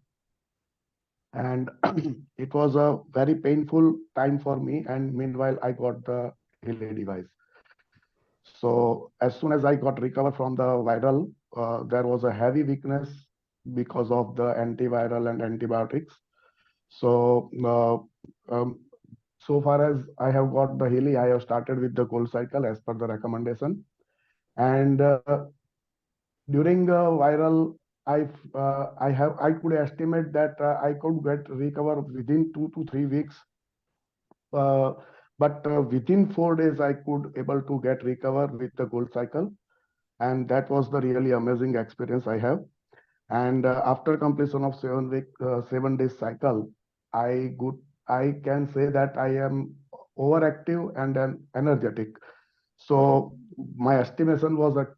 And it was a very painful time for me. And meanwhile, I got the Healy device. So as soon as I got recovered from the viral, there was a heavy weakness because of the antiviral and antibiotics. So so far as I have got the Healy, I have started with the cold cycle as per the recommendation. And during viral, I could estimate that I could recover within 2 to 3 weeks. But within 4 days, I could able to get recover with the cold cycle, and that was the really amazing experience I have. And after completion of 7 days cycle, I can say that I am overactive and energetic. So my estimation was that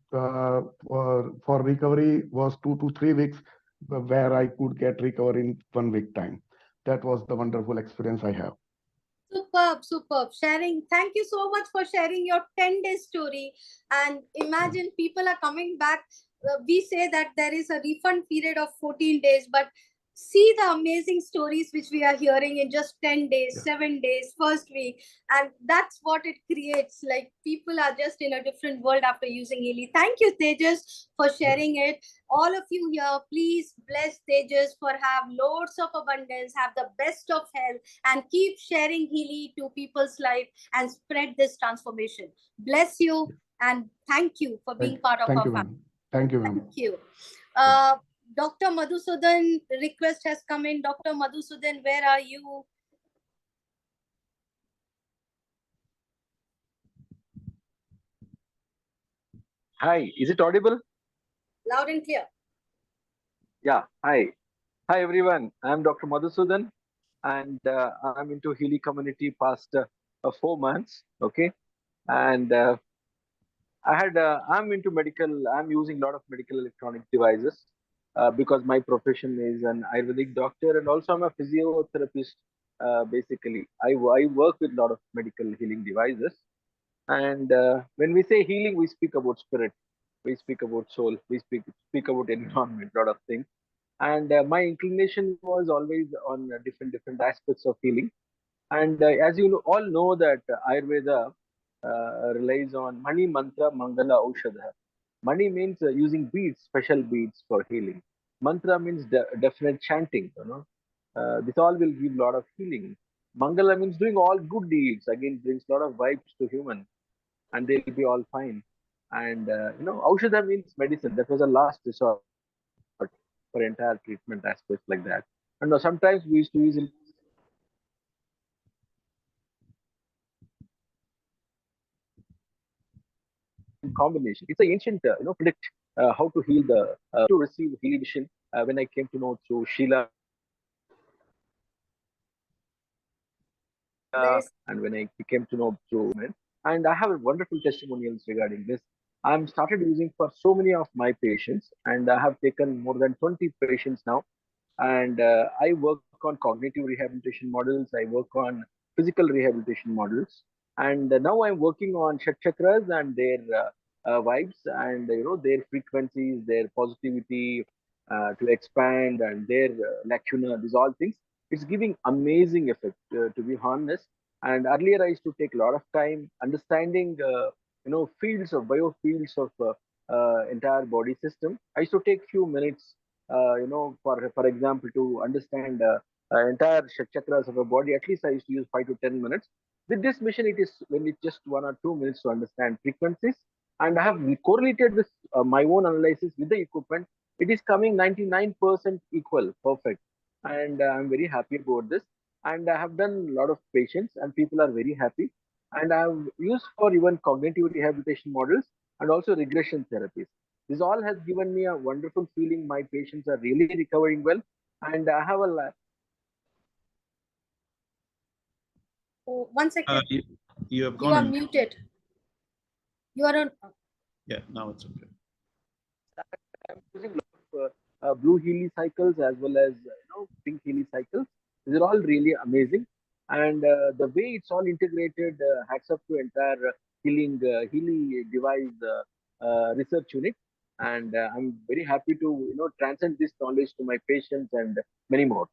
for recovery was 2 to 3 weeks, where I could get recovery in 1 week time. That was the wonderful experience I have. Superb, superb. Sharing. Thank you so much for sharing your 10-day story. And imagine people are coming back. We say that there is a refund period of 14 days, but see the amazing stories which we are hearing in just 10 days, 7 days, first week. And that's what it creates. Like people are just in a different world after using Healy. Thank you, Tejas, for sharing it. All of you here, please bless Tejas for have loads of abundance, have the best of health, and keep sharing Healy to people's life and spread this transformation. Bless you and thank you for being part of our family. Thank you, ma'am. Thank you. Dr. Madhusudan, request has come in. Dr. Madhusudan, where are you? Hi, is it audible? Loud and clear. Yeah, hi. Hi, everyone. I'm Dr. Madhusudan, and I'm into Healy community past 4 months. Okay. And I'm into medical, I'm using a lot of medical electronic devices because my profession is an Ayurvedic doctor, and also I'm a physiotherapist. Basically, I work with a lot of medical healing devices. And when we say healing, we speak about spirit, we speak about soul, we speak about environment, a lot of things. And my inclination was always on different aspects of healing. And as you all know that Ayurveda relies on Mani Mantra Mangala Aushadha. Mani means using beads, special beads for healing. Mantra means definite chanting. This all will give a lot of healing. Mangala means doing all good deeds. Again, brings a lot of vibes to humans, and they'll be all fine. And Aushadha means medicine. That was a last resort for entire treatment aspects like that. And sometimes we used to use in combination. It's an ancient, predict how to heal to receive healing vision. When I came to know through Sheila, and when I came to know through men, and I have wonderful testimonials regarding this. I'm started using for so many of my patients, and I have taken more than 20 patients now. And I work on cognitive rehabilitation models. I work on physical rehabilitation models, and now I'm working on chakras and their vibes, and their frequencies, their positivity to expand, and their lacuna. These all things. It's giving amazing effect, to be honest. And earlier I used to take a lot of time understanding, fields of biofields of entire body system. I used to take few minutes, for example, to understand entire chakras of a body. At least I used to use 5 to 10 minutes. With this mission, it is when it's just 1 or 2 minutes to understand frequencies. And I have correlated this my own analysis with the equipment. It is coming 99% equal, perfect. And I'm very happy about this. And I have done a lot of patients, and people are very happy. And I have used for even cognitive rehabilitation models and also regression therapies. This all has given me a wonderful feeling. My patients are really recovering well, and I have a. Oh, 1 second. You have You gone are muted. You are on. Yeah, now it's okay. I'm using a lot of blue Healy cycles as well as pink Healy cycles. These are all really amazing, and the way it's all integrated, hats up to entire Healy device research unit. And I'm very happy to transcend this knowledge to my patients and many more.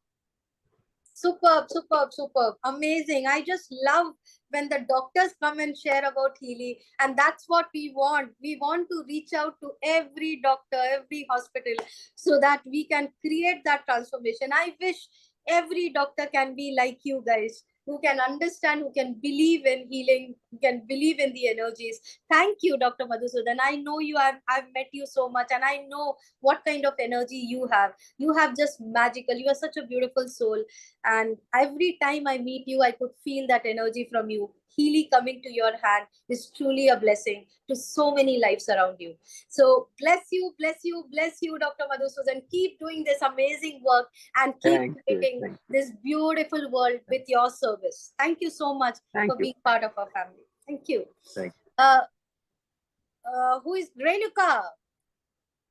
Superb, superb, superb. Amazing. I just love when the doctors come and share about Healy. And that's what we want. We want to reach out to every doctor, every hospital, so that we can create that transformation. I wish every doctor can be like you guys. who can understand, who can believe in healing, who can believe in the energies. Thank you, Dr. Madhusudan. I know you, I've met you so much, and I know what kind of energy you have. You have just magical. You are such a beautiful soul. And every time I meet you, I could feel that energy from you. Healy coming to your hand is truly a blessing to so many lives around you. So bless you, bless you, bless you, Dr. Madhusudan. Keep doing this amazing work and keep creating this beautiful world with your service. Thank you so much for being part of our family. Thank you. Thank you. Who is Renuka?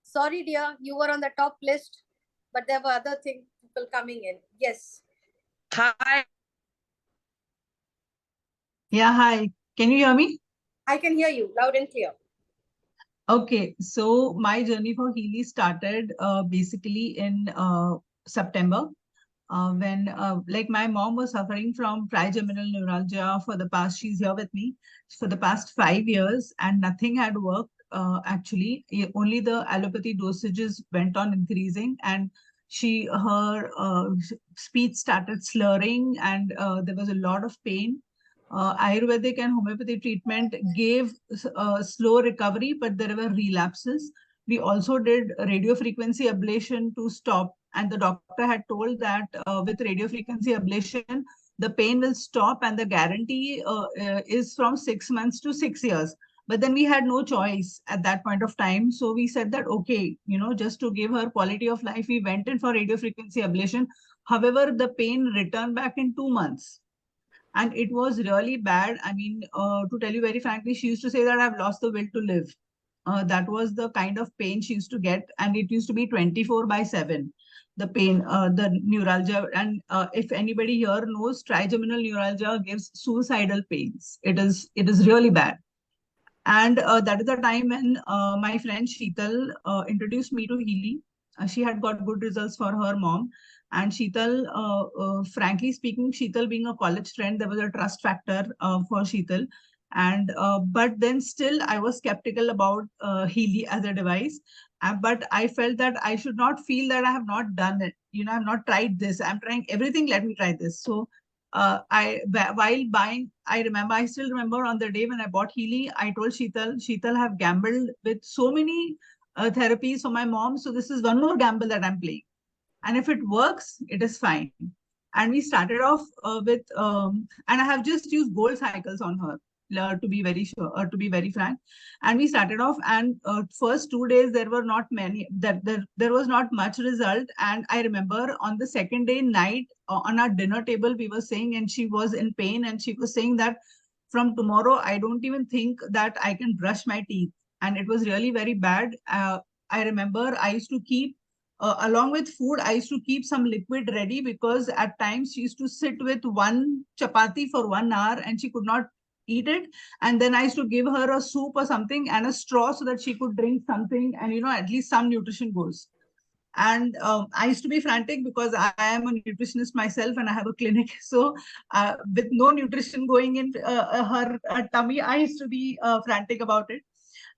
Sorry, dear, you were on the top list, but there were other people coming in. Yes. Hi. Yeah, hi. Can you hear me? I can hear you loud and clear. Okay, so my journey for Healy started basically in September when like my mom was suffering from trigeminal neuralgia for the past, she's here with me, for the past 5 years, and nothing had worked actually. Only the allopathy dosages went on increasing, and her speech started slurring, and there was a lot of pain. Ayurvedic and homeopathy treatment gave slow recovery, but there were relapses. We also did radio frequency ablation to stop, and the doctor had told that with radio frequency ablation, the pain will stop, and the guarantee is from 6 months to 6 years. But then we had no choice at that point of time. So we said that, okay, just to give her quality of life, we went in for radio frequency ablation. However, the pain returned back in 2 months. And it was really bad. I mean, to tell you very frankly, she used to say that I've lost the will to live. That was the kind of pain she used to get. And it used to be 24/7, the pain, the neuralgia. And if anybody here knows, trigeminal neuralgia gives suicidal pains. It is really bad. And that is the time when my friend Sheetal introduced me to Healy. She had got good results for her mom. And Sheetal, frankly speaking, Sheetal being a college friend, there was a trust factor for Sheetal. And but then still, I was skeptical about Healy as a device. But I felt that I should not feel that I have not done it. I've not tried this. I'm trying everything. Let me try this. So while buying, I still remember on the day when I bought Healy, I told Sheetal have gambled with so many therapies for my mom. So this is one more gamble that I'm playing. And if it works, it is fine. And we started off with, and I have just used gold cycles on her, to be very sure, to be very frank. And we started off, and first 2 days, there were not many, there was not much result. And I remember on the second day night, on our dinner table, we were saying, and she was in pain, and she was saying that from tomorrow, I don't even think that I can brush my teeth. And it was really very bad. I remember I used to keep, along with food, I used to keep some liquid ready, because at times she used to sit with one chapati for 1 hour and she could not eat it. And then I used to give her a soup or something and a straw so that she could drink something, and at least some nutrition goes. And I used to be frantic because I am a nutritionist myself and I have a clinic. So with no nutrition going in her tummy, I used to be frantic about it.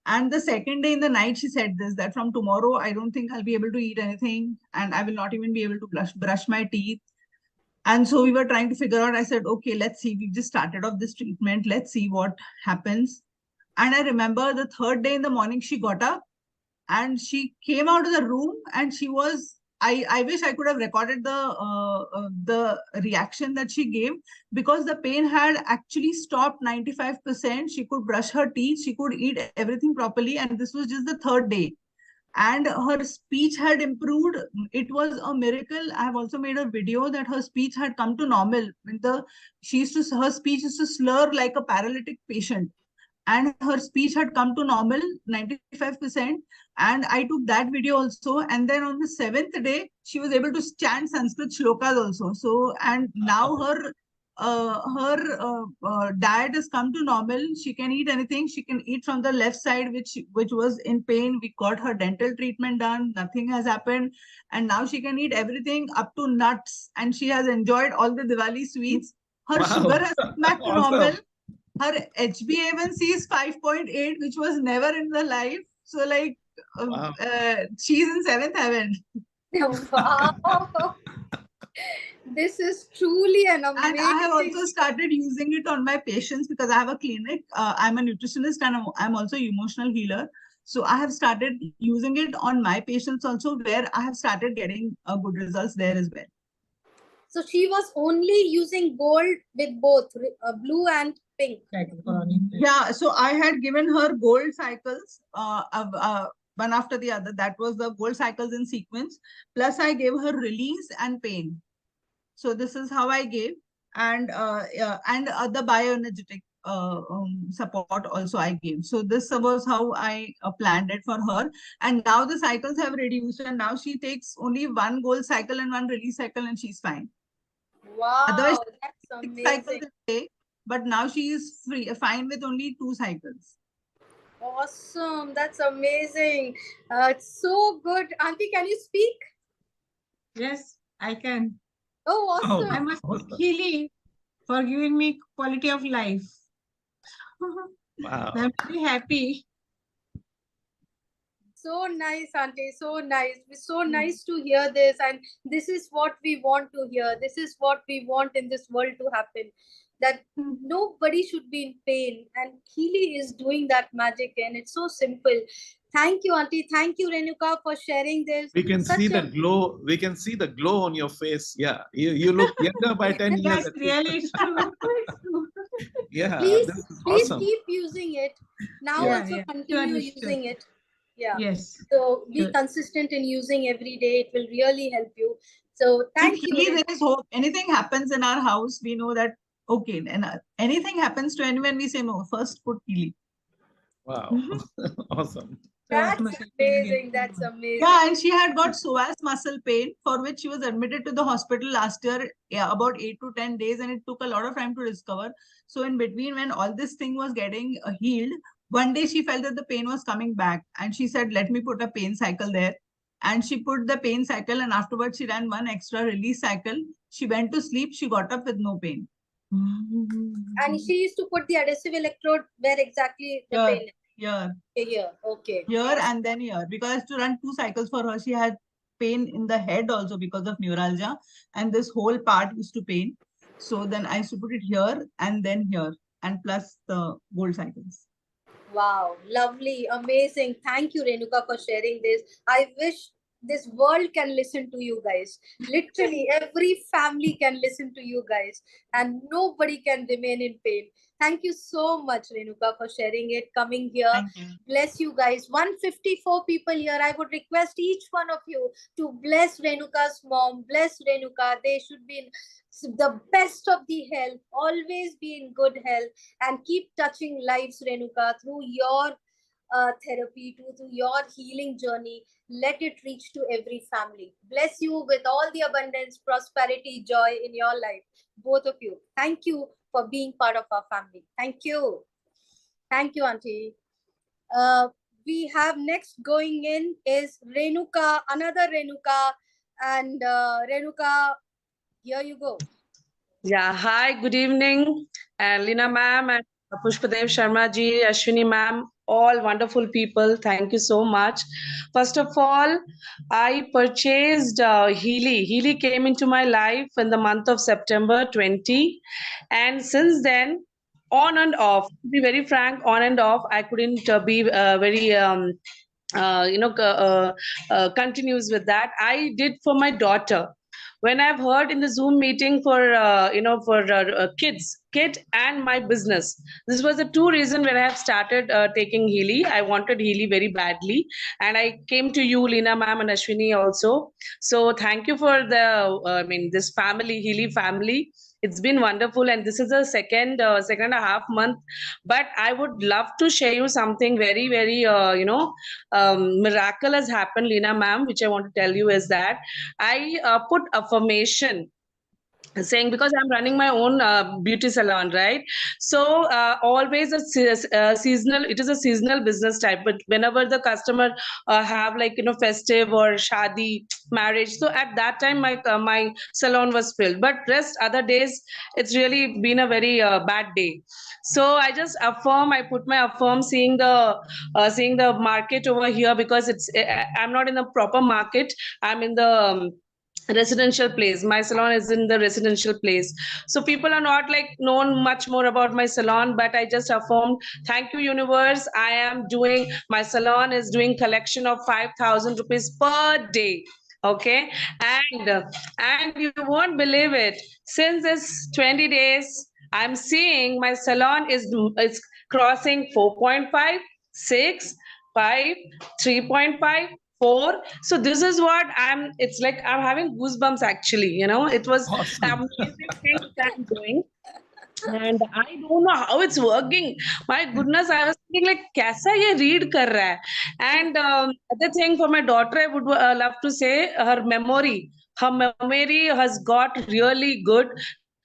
And the second day in the night, she said this, that from tomorrow, I don't think I'll be able to eat anything, and I will not even be able to brush my teeth. And so we were trying to figure out, I said, okay, let's see. We just started off this treatment. Let's see what happens. And I remember the third day in the morning, she got up and she came out of the room, and she was, I wish I could have recorded the reaction that she gave, because the pain had actually stopped 95%. She could brush her teeth, she could eat everything properly, and this was just the third day. And her speech had improved. It was a miracle. I have also made a video that her speech had come to normal. Her speech used to slur like a paralytic patient. And her speech had come to normal, 95%. And I took that video also. And then on the 7th day, she was able to chant Sanskrit shlokas also. So, and now her diet has come to normal. She can eat anything. She can eat from the left side, which was in pain. We got her dental treatment done. Nothing has happened. And now she can eat everything up to nuts. And she has enjoyed all the Diwali sweets. Her sugar has come back to normal. Her HbA1c is 5.8, which was never in the life. So like, she's in 7th heaven. Wow. This is truly an And I have amazing. also started using it on my patients because I have a clinic. I'm a nutritionist and I'm also emotional healer. So I have started using it on my patients also, where I have started getting good results there as well. So she was only using gold with both blue and pink. Yeah, so I had given her gold cycles, one after the other. That was the gold cycles in sequence. Plus, I gave her release and pain. So this is how I gave, and the bioenergetic support also I gave. So this was how I planned it for her. And now the cycles have reduced, and now she takes only one gold cycle and one release cycle, and she's fine. Wow, Otherwise, that's 6 cycles amazing. a day, but now she is fine with only 2 cycles. Awesome, that's amazing. It's so good. Auntie, can you speak? Yes, I can. Oh, awesome. I must thank Healy for giving me quality of life. Wow. I'm very happy. So nice, Auntie. So nice. It's so nice to hear this. And this is what we want to hear. This is what we want in this world to happen. That nobody should be in pain. And Healy is doing that magic. And it's so simple. Thank you, Auntie. Thank you, Renuka, for sharing this. We can see the glow. We can see the glow on your face. Yeah, you look younger by 10 years. That's really true. Yeah, Please, this is please awesome. keep using it. Now Yeah, also yeah. continue Sure. using it. Yeah. Yes. So be Sure. consistent in using every day. It will really help you. So thank you. There is hope. Anything happens in our house, we know that, okay, and anything happens to anyone, we say, no, first put Healy. Wow. Awesome. That's amazing. That's amazing. Yeah, and she had got psoas muscle pain, for which she was admitted to the hospital last year, about 8 to 10 days, and it took a lot of time to discover. So in between, when all this thing was getting healed, one day she felt that the pain was coming back, and she said, let me put a pain cycle there. And she put the pain cycle, and afterwards she ran one extra release cycle. She went to sleep, she got up with no pain. And she used to put the adhesive electrode where exactly the pain is. Here. Okay. Here and then here. Because I had to run 2 cycles for her. She had pain in the head also because of neuralgia. And this whole part used to pain. So then I used to put it here and then here. And plus the gold cycles. Wow. Lovely. Amazing. Thank you, Renuka, for sharing this. I wish this world can listen to you guys. Literally, every family can listen to you guys. And nobody can remain in pain. Thank you so much, Renuka, for sharing it, coming here. Bless you guys. 154 people here. I would request each one of you to bless Renuka's mom. Bless Renuka. They should be in the best of the health. Always be in good health. And keep touching lives, Renuka, through your therapy, through your healing journey. Let it reach to every family. Bless you with all the abundance, prosperity, joy in your life. Both of you. Thank you for being part of our family. Thank you. Thank you, Auntie. We have next going in is Renuka, another Renuka. And Renuka, here you go. Yeah, hi, good evening. And Lina ma'am and Pushpadev Sharma ji, Ashwini ma'am, all wonderful people. Thank you so much. First of all, I purchased Healy. Healy came into my life in the month of September 20. And since then, on and off, to be very frank, on and off, I couldn't be very continuous with that. I did for my daughter. When I've heard in the Zoom meeting for kid and my business, this was the 2 reasons where I have started taking Healy. I wanted Healy very badly, and I came to you, Lina ma'am and Ashwini also. So thank you for this family, Healy family. It's been wonderful, and this is the second and a half month. But I would love to share you something very, very miracle has happened, Lina ma'am, which I want to tell you is that I put affirmation saying, because I'm running my own beauty salon, right? So always seasonal, it is a seasonal business type, but whenever the customer have festive or shadi, marriage, so at that time my salon was filled, but rest other days it's really been a very bad day. So I just affirm, I put my affirm, seeing the market over here, because I'm not in the proper market, I'm in the residential place. My salon is in the residential place, so people are not like known much more about my salon, but I just affirmed, thank you universe, I am doing, my salon is doing collection of 5,000 rupees per day. Okay, and you won't believe it, since this 20 days I'm seeing my salon is crossing 4.5, 6, 5, 3.5, 4. So this is what it's like I'm having goosebumps actually, you know, it was Awesome. amazing thing that I'm doing. And I don't know how it's working. My goodness, I was thinking like, kaisa ye read kar raha hai? And other thing for my daughter, I would love to say her memory has got really good.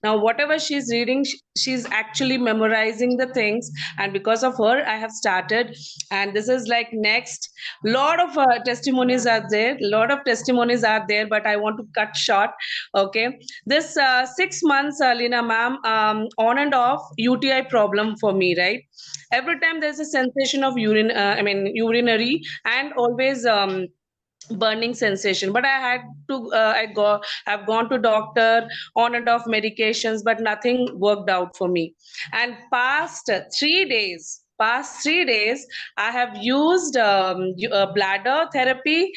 Now, whatever she's reading, she's actually memorizing the things. And because of her, I have started. And this is like next. Lot of testimonies are there. Lot of testimonies are there, but I want to cut short. Okay. This 6 months, Lina ma'am, on and off UTI problem for me, right? Every time there's a sensation of urinary, and always burning sensation, but I had to I've gone to doctor, on and off medications, but nothing worked out for me. And past 3 days I have used bladder therapy,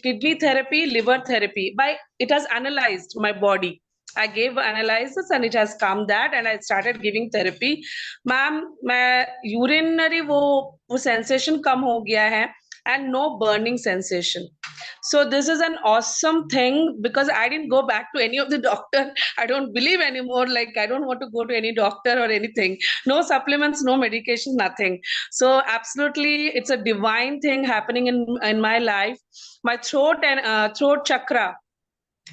kidney therapy, liver therapy. By it has analyzed my body. I gave analysis and it has come that, and I started giving therapy. Ma'am, my urinary wo sensation kam ho gaya hai, and no burning sensation. So this is an awesome thing, because I didn't go back to any of the doctor. I don't believe anymore. Like, I don't want to go to any doctor or anything. No supplements, no medication, nothing. So absolutely, it's a divine thing happening in my life. My throat and throat chakra.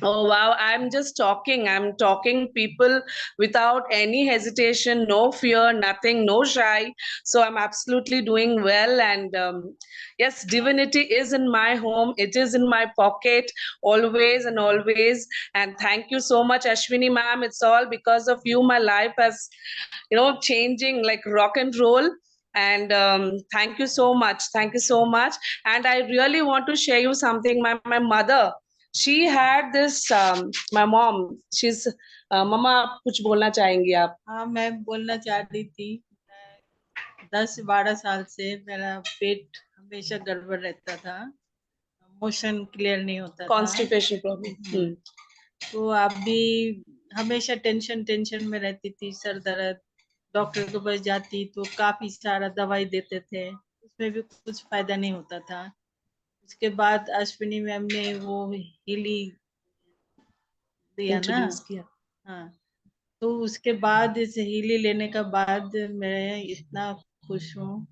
Oh wow, I'm talking people without any hesitation, no fear, nothing, no shy. So I'm absolutely doing well. And yes, divinity is in my home, it is in my pocket, always and always. And thank you so much, Ashwini ma'am. It's all because of you. My life has, changing like rock and roll. And thank you so much. Thank you so much. And I really want to share you something. My mother, she had this my mom, she's mama, आप कुछ बोलना चाहेंगी आप? हाँ, मैं बोलना चाह रही थी, 10-12 साल से मेरा पेट हमेशा गड़बड़ रहता था, मोशन क्लियर नहीं होता था, कॉन्स्टिपेशन प्रॉब्लम। तो आप भी हमेशा टेंशन में रहती थी, सर दर्द, डॉक्टर के पास जाती तो काफी सारा दवाई देते थे, उसमें भी कुछ फायदा नहीं होता था। उसके बाद अश्विनी मैम ने वो हीली दिया ना, हाँ, तो उसके बाद इस हीली लेने का बाद मैं इतना खुश हूँ,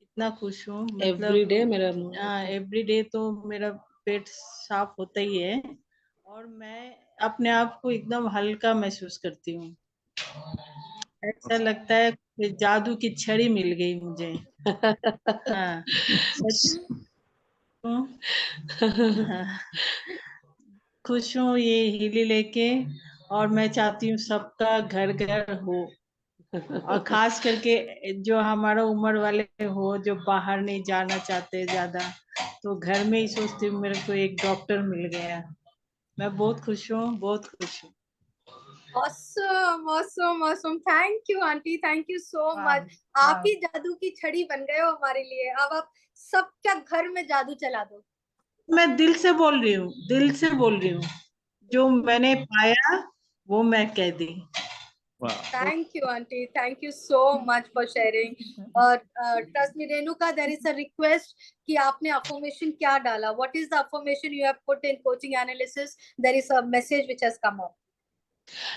मतलब एवरी डे मेरा एवरी डे तो मेरा पेट साफ होता ही है, और मैं अपने आप को एकदम हल्का महसूस करती हूँ। ऐसा लगता है कि जादू की छड़ी मिल गई मुझे। हाँ, सच खुश हूँ ये हीली लेके, और मैं चाहती हूँ सबका घर घर हो, और खास करके जो हमारा उम्र वाले हो, जो बाहर नहीं जाना चाहते ज्यादा, तो घर में ही सोचती हूँ मेरे को एक डॉक्टर मिल गया। मैं बहुत खुश हूँ, बहुत खुश हूँ। Awesome, awesome, awesome. Thank you, auntie. Thank you so much. आप ही जादू की छड़ी बन गए हो हमारे लिए। अब आप सबका घर में जादू चला दो। मैं दिल से बोल रही हूँ, दिल से बोल रही हूँ, जो मैंने पाया वो मैं कह दी। Thank you, auntie. Thank you so much for sharing. और trust me, Renuka, there is a request कि आपने affirmation क्या डाला? What is the affirmation you have put in coaching analysis? There is a message which has come up.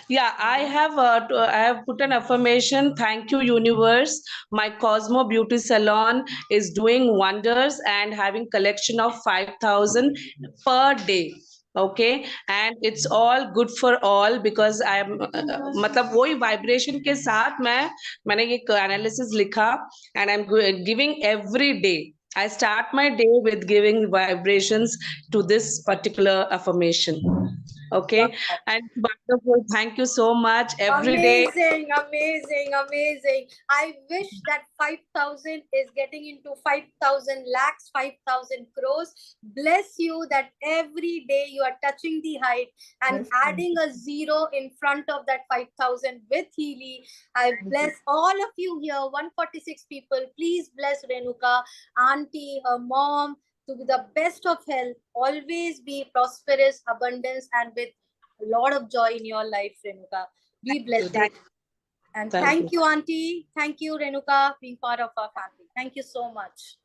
Yeah, I have put an affirmation. Thank you, universe. My Cosmo Beauty Salon is doing wonders and having collection of 5,000 per day. Okay, and it's all good for all, because I am मतलब वही vibration के साथ मैंने ये analysis लिखा, and I'm giving every day. I start my day with giving vibrations to this particular affirmation. Okay, and wonderful. Thank you so much. Every day. Amazing, amazing, amazing. I wish that 5,000 is getting into 5,000 lakhs, 5,000 crores. Bless you that every day you are touching the height and Yes, adding a zero in front of that 5,000 with Healy. I bless all of you here, 146 people. Please bless Renuka, auntie, her mom, to the best of health. Always be prosperous, abundance, and with a lot of joy in your life, Renuka. Be blessed. And thank you, auntie. Thank you, Renuka, being part of our family. Thank you so much.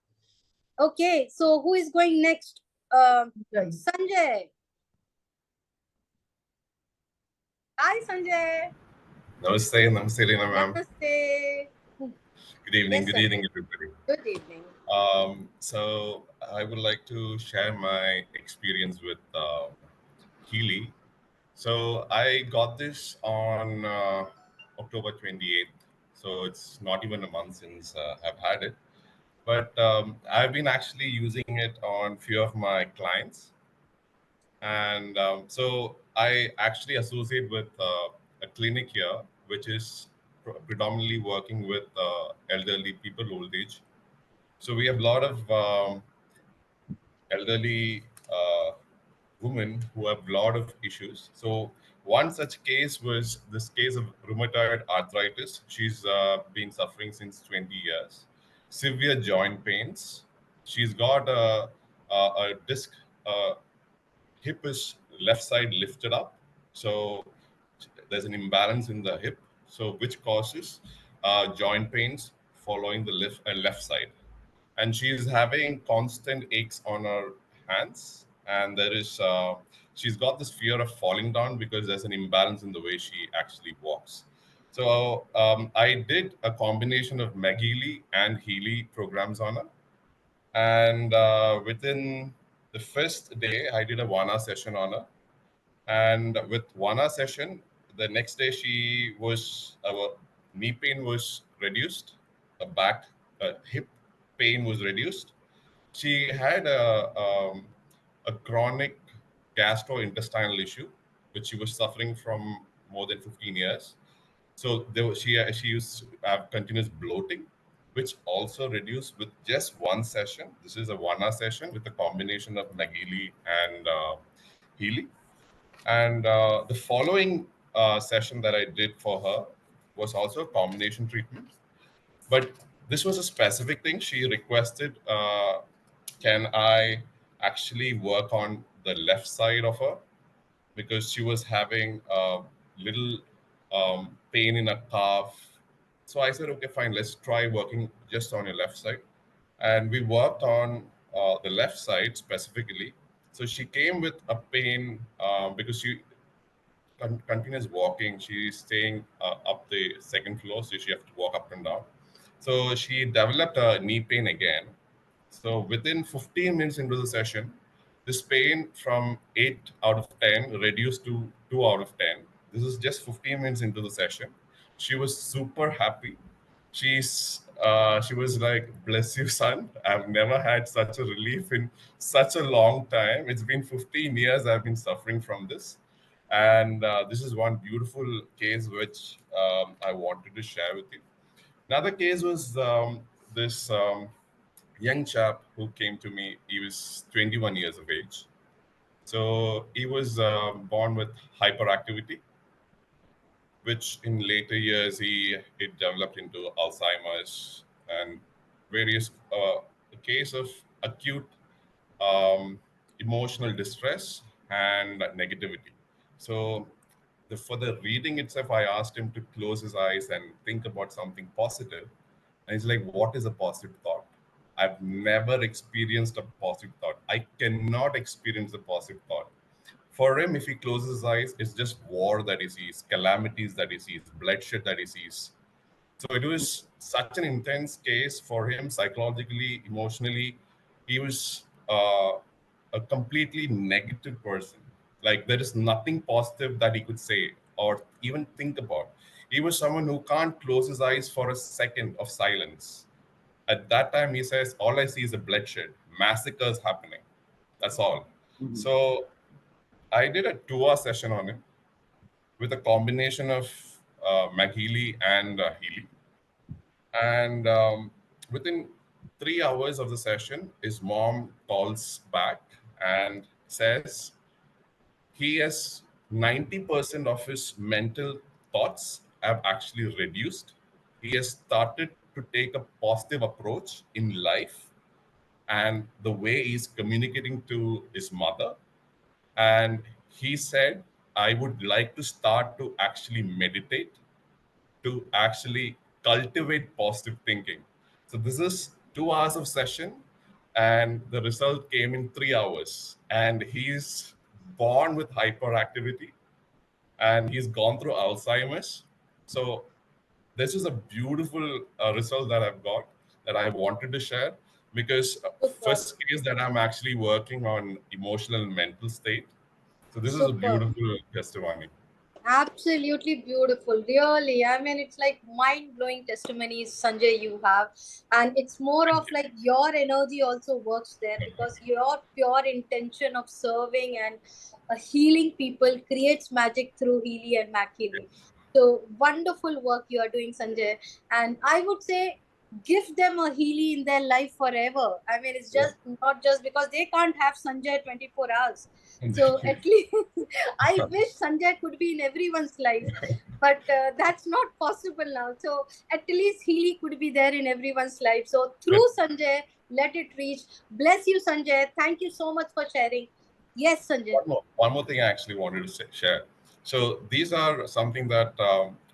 Okay, so who is going next? Sanjay. Hi, Sanjay. Namaste, namaste, Lena ma'am. Namaste. Good evening, Yes, good evening, everybody. Good evening. So I would like to share my experience with Healy. So I got this on October 28th. So it's not even a month since I've had it. But I've been actually using it on few of my clients. And so I actually associate with a clinic here, which is predominantly working with elderly people, old age. So we have a lot of elderly women who have a lot of issues. So one such case was this case of rheumatoid arthritis. She's been suffering since 20 years. Severe joint pains. She's got a disc, hip is left side lifted up. So there's an imbalance in the hip, so which causes joint pains following the left side. And she's having constant aches on her hands, and there is she's got this fear of falling down because there's an imbalance in the way she actually walks. So I did a combination of McGeely and Healy programs on her, and within the first day I did a 1 hour session on her, and with 1 hour session, the next day she was our knee pain was reduced, a back hip pain was reduced. She had a chronic gastrointestinal issue which she was suffering from more than 15 years. So she used to have continuous bloating, which also reduced with just one session. This is a 1 hour session with a combination of McGeely and Healy. And the following session that I did for her was also a combination treatment. But this was a specific thing. She requested, can I actually work on the left side of her? Because she was having a little pain in her calf. So I said, okay, fine, let's try working just on your left side. And we worked on the left side specifically. So she came with a pain because she continuous walking. She's staying up the second floor, so she has to walk up and down. So she developed a knee pain again. So within 15 minutes into the session, this pain from 8 out of 10 reduced to 2 out of 10. This is just 15 minutes into the session. She was super happy. She was like, bless you, son. I've never had such a relief in such a long time. It's been 15 years I've been suffering from this. And this is one beautiful case which I wanted to share with you. Another case was this young chap who came to me. He was 21 years of age. So he was born with hyperactivity, which in later years it developed into Alzheimer's and various case of acute emotional distress and negativity. So for the reading itself, I asked him to close his eyes and think about something positive. And he's like, what is a positive thought? I've never experienced a positive thought. I cannot experience a positive thought. For him, if he closes his eyes, it's just war that he sees, calamities that he sees, bloodshed that he sees. So it was such an intense case for him psychologically, emotionally. He was a completely negative person. Like there is nothing positive that he could say or even think about. He was someone who can't close his eyes for a second of silence. At that time, he says, all I see is a bloodshed, massacres happening. That's all. So I did a 2-hour session on him with a combination of Healy and Healy. And within 3 hours of the session, his mom calls back and says he has 90% of his mental thoughts have actually reduced. He has started to take a positive approach in life and the way he's communicating to his mother. And he said, I would like to start to actually meditate, to actually cultivate positive thinking. So this is 2 hours of session, and the result came in 3 hours. And he's born with hyperactivity, and he's gone through Alzheimer's. So this is a beautiful result that I've got that I wanted to share, because first case that I'm actually working on emotional and mental state. So this is a Superb. beautiful testimony. Absolutely beautiful. Really. I mean, it's like mind-blowing testimonies, Sanjay, you have. And it's more of like your energy also works there, because your pure intention of serving and healing people creates magic through Healy and Healy. So wonderful work you are doing, Sanjay. And I would say give them a Healy in their life forever. I mean, it's just not just because they can't have Sanjay 24 hours. So at least I wish Sanjay could be in everyone's life, but that's not possible now. So at least Healy could be there in everyone's life. So through Sanjay, let it reach. Bless you, Sanjay. Thank you so much for sharing. Yes, Sanjay. One more thing I actually wanted to share. So these are something that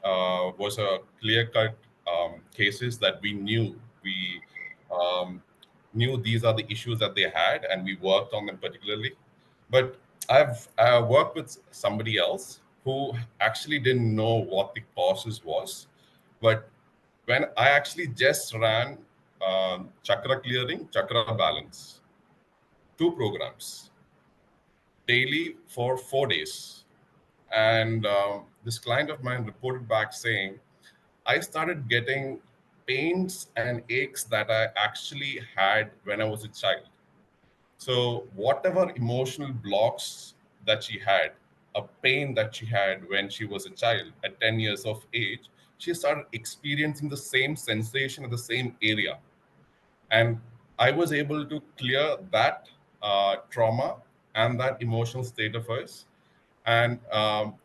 was a clear-cut cases that we knew. We knew these are the issues that they had, and we worked on them particularly. But I've worked with somebody else who actually didn't know what the causes was. But when I actually just ran chakra clearing, chakra balance, 2 programs daily for 4 days. And this client of mine reported back saying, I started getting pains and aches that I actually had when I was a child. So whatever emotional blocks that she had, a pain that she had when she was a child at 10 years of age, she started experiencing the same sensation in the same area. And I was able to clear that trauma and that emotional state of hers. And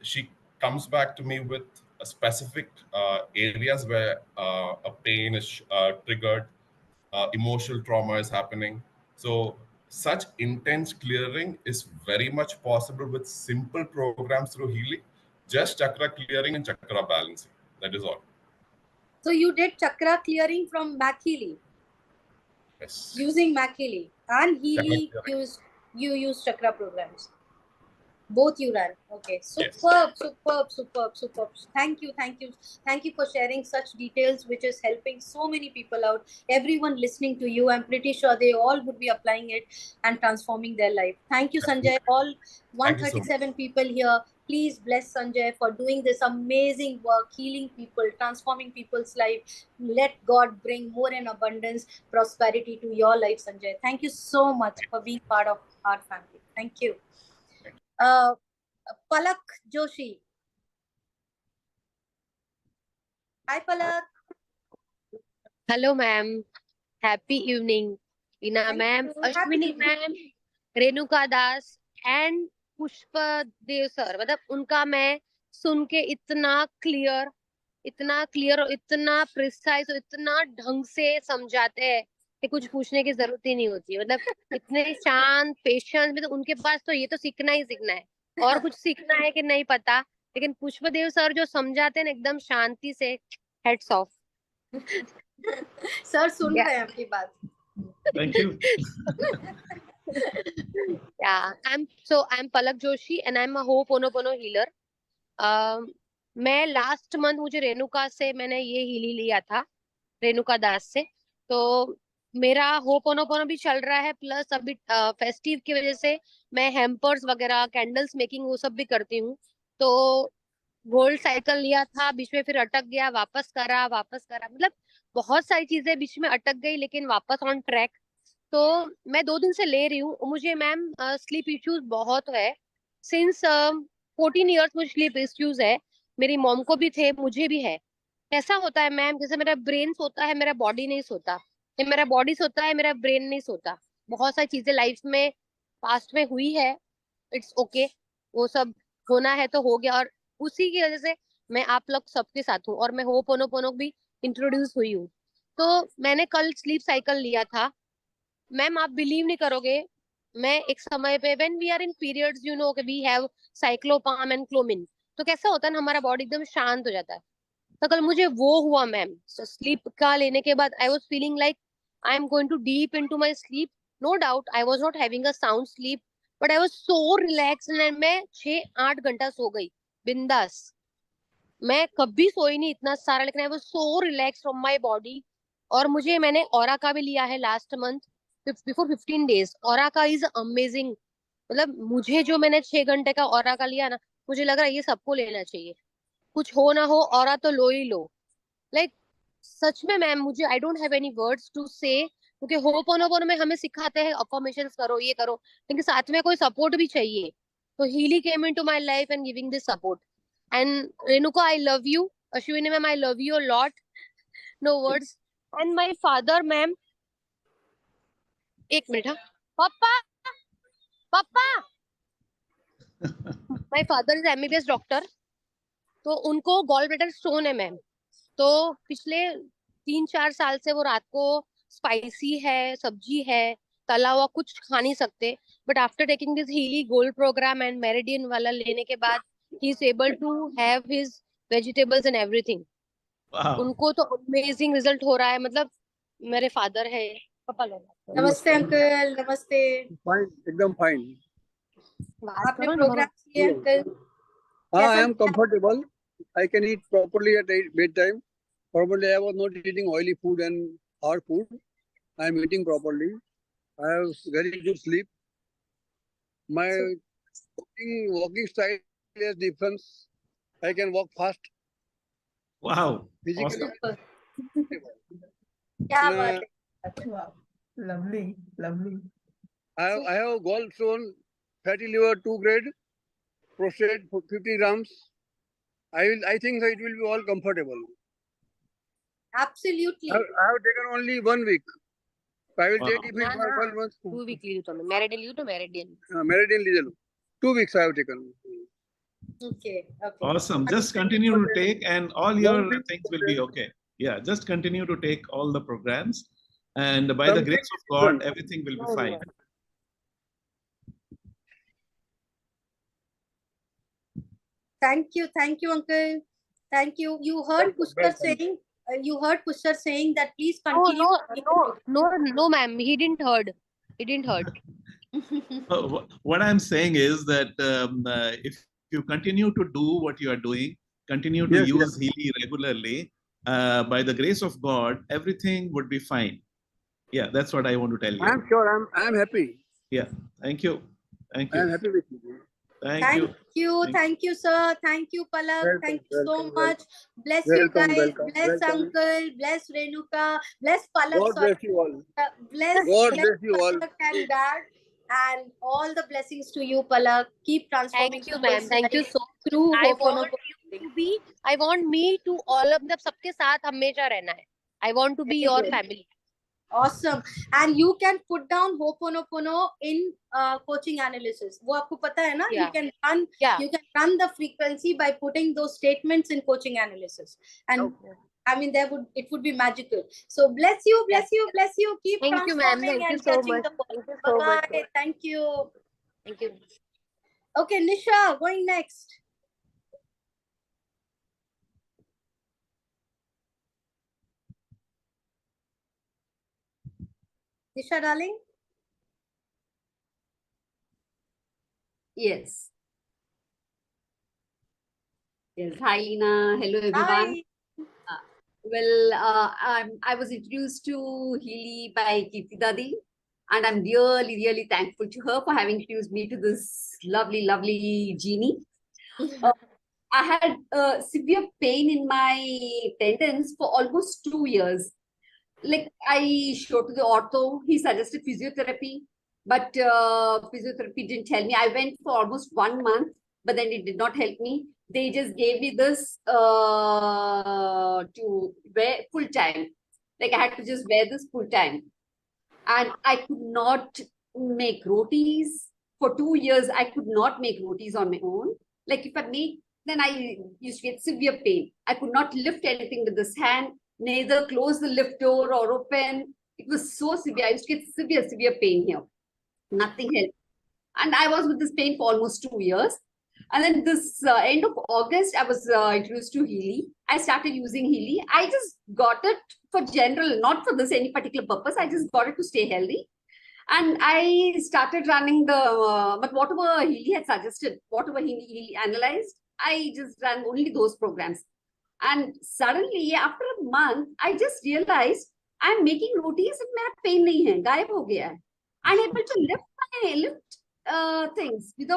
she comes back to me with a specific areas where a pain is triggered, emotional trauma is happening. So such intense clearing is very much possible with simple programs through Healy, just chakra clearing and chakra balancing. That is all. So you did chakra clearing from Healy? Yes. Using Healy and Healy you use chakra programs. Both you ran. Okay. Superb, superb. Thank you for sharing such details, which is helping so many people out. Everyone listening to you, I'm pretty sure they all would be applying it and transforming their life. Thank you, Sanjay. All 137 people here, please bless Sanjay for doing this amazing work, healing people, transforming people's life. Let God bring more in abundance, prosperity to your life, Sanjay. Thank you so much for being part of our family. Thank you. Palak Joshi. Hi, Palak. Hello, ma'am. Happy evening. Ina ma'am, Ashwini ma'am, Renuka Das and Pushpa Dev sir. मतलब उनका मैं सुन के इतना clear और इतना precise और इतना ढंग से समझाते हैं कि कुछ पूछने की जरूरत ही नहीं होती। मतलब इतने शांत पेशेंस में, तो उनके पास तो ये तो सीखना है और कुछ सीखना है कि नहीं पता, लेकिन पुष्पदेव सर जो समझाते हैं ना एकदम शांति से, हेड्स ऑफ। सर सुन रहे हैं आपकी बात। Thank you. Yeah, I'm Palak Joshi and I'm a Ho'oponopono healer. मैं लास्ट मंथ मुझे रेणुका से मैंने ये हीली लिया था, रेणुका दास से। तो मेरा होपोनोपोनो भी चल रहा है, प्लस अभी फेस्टिव की वजह से मैं हैम्पर्स वगैरह, कैंडल्स मेकिंग वो सब भी करती हूँ। तो गोल्ड साइकिल लिया था, बीच में फिर अटक गया, वापस करा, मतलब बहुत सारी चीजें बीच में अटक गई, लेकिन वापस ऑन ट्रैक। तो मैं 2 दिन से ले रही हूँ। मुझे मैम स्लीप इश्यूज बहुत है, सिंस 14 इयर्स मुझे स्लीप इश्यूज है, मेरी मॉम को भी थे, मुझे भी है। कैसा होता है मैम, जैसे मेरा ब्रेन सोता है, मेरा बॉडी नहीं सोता, या मेरा बॉडी सोता है, मेरा ब्रेन नहीं सोता। बहुत सारी चीजें लाइफ में पास्ट में हुई है, इट्स ओके, वो सब होना है तो हो गया। और उसी की वजह से मैं आप लोग सबके साथ हूँ, और मैं होपोनोपोनो भी इंट्रोड्यूस हुई हूँ। तो मैंने कल स्लीप साइकिल लिया था मैम, आप बिलीव नहीं करोगे, मैं एक समय पे when we are in periods, you know we have cyclopam and clomin, तो कैसा होता है ना, हमारा बॉडी एकदम शांत हो जाता है। तो कल मुझे वो हुआ मैम, स्लीप का लेने के बाद I was feeling like I am going to deep into my sleep. No doubt I was not having a sound sleep, but I was so relax, and मैं 6-8 घंटा सो गई बिंदास। मैं कभी सोई नहीं इतना सारा, लेकिन आई was so relax from my body. और मैंने ऑरा का भी लिया है last month, before 15 days. Aura का इज अमेजिंग, मतलब मुझे जो मैंने 6 घंटे का ऑरा का लिया ना, मुझे लग रहा है ये सबको लेना चाहिए। कुछ हो ना हो, ऑरा तो लो ही लो। लाइक सच में मैम, मुझे I don't have any words to say, क्योंकि होपोनोपोनो में हमें सिखाते हैं अफर्मेशंस करो, ये करो, लेकिन साथ में कोई सपोर्ट भी चाहिए। तो Healy came into my life and giving this support. And Renuka, I love you. Ashwini ma'am, I love you a lot, no words. And my father ma'am, एक मिनट, हाँ पापा, पापा, my father is MBBS doctor, तो उनको gall bladder stone है ma'am. तो पिछले 3-4 साल से वो रात को स्पाइसी है, सब्जी है, तला हुआ कुछ खा नहीं सकते। But after taking this Healy gold program and meridian वाला लेने के बाद ही is able to have his vegetables and everything. उनको तो अमेजिंग रिजल्ट हो रहा है, मतलब मेरे फादर है। पापा लो। नमस्ते अंकल, नमस्ते। फाइन, एकदम फाइन। आपने प्रोग्राम किए uncle? I am comfortable. I can eat properly at bedtime. Probably I was not eating oily food and hard food. I am eating properly. I have very good sleep. My walking style is different. I can walk fast. Wow. Physically. Awesome. क्या बात है? Wow. Lovely, lovely. I have gallstone, fatty liver 2 grade, prostate 50 grams. I think that it will be all comfortable. Absolutely. I have taken only 1 week. I will take it for 12 months. 2 week લીધું તમે meridian લીધું તો meridian. Meridian લીધેલું. 2 weeks I have taken. Okay. Awesome. Just continue to take, and all your things will be okay. Yeah, just continue to take all the programs, and by the grace of God, everything will be fine. Thank you, uncle. Thank you. You heard Pushkar saying. You heard Pushkar saying that please continue. No, ma'am. He didn't heard. He didn't heard. What I'm saying is that if you continue to do what you are doing, continue to use Healy regularly, by the grace of God, everything would be fine. Yeah, that's what I want to tell you. I'm sure. I'm happy. Yeah, thank you. Thank you. I'm happy with you. Thank you. Thank you, sir. Thank you, Palak. Thank you so much. Bless you Welcome, guys. welcome, Bless welcome. uncle. Bless Renuka. Bless Palak. God bless you all. Bless God bless you all. Palak and Dad. And all the blessings to you, Palak. Keep transforming. Thank you, ma'am. Thank you so much. Through I want me to all of them, सबके साथ हमेशा रहना है. I want to be your family. Awesome. And you can put down Ho'oponopono in coaching analysis. वो आपको पता है ना? Yeah. You can run the frequency by putting those statements in coaching analysis. And I mean, it would be magical. So bless you, bless you, bless you. Keep Thank you, ma'am. transforming Thank and you so touching much. the world. Thank you so much. Bye. Thank you. Thank you. Okay, Nisha, going next. Nisha, darling. Yes. Yes. Hi, Lina. Hello, everyone. I was introduced to Healy by Kirti Dadi, and I'm really, really thankful to her for having introduced me to this lovely, lovely genie. I had severe pain in my tendons for almost 2 years. Like, I showed to the ortho, he suggested physiotherapy. but physiotherapy didn't help me. I went for almost 1 month, but then it did not help me. They just gave me this to wear full time. Like I had to just wear this full time. And I could not make rotis. For 2 years, I could not make rotis on my own. Like if I make, then I used to get severe pain. I could not lift anything with this hand, neither close the lift door or open. It was so severe. I used to get severe pain here. Nothing helped. And I was with this pain for almost 2 years. And then this end of August, I was introduced to Healy. I started using Healy. I just got it for general, not for this any particular purpose. I just got it to stay healthy. And I started running the, but whatever Healy had suggested, whatever he analyzed, I just ran only those programs. And suddenly, after a month, I just realized I'm making rotis and my pain nahi hai, gayab ho gaya hai. I'm able to lift things with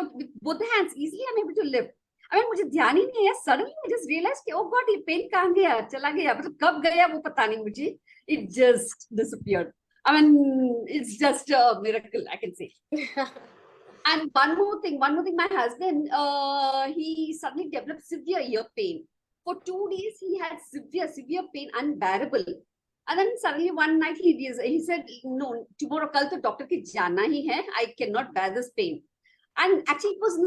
both the hands easily. I'm able to lift. I mean, मुझे ध्यान ही नहीं है. Suddenly, I just realized कि oh God, ये pain कहाँ गया, चला गया. मतलब कब गया वो पता नहीं मुझे. It just disappeared. I mean, it's just a miracle, I can say. And one more thing, my husband, he suddenly developed severe ear pain. For 2 days, he had severe pain, unbearable. And then suddenly one night he said, no, tomorrow kal to doctor ke jana hi hai. I cannot bear this pain. And actually it was in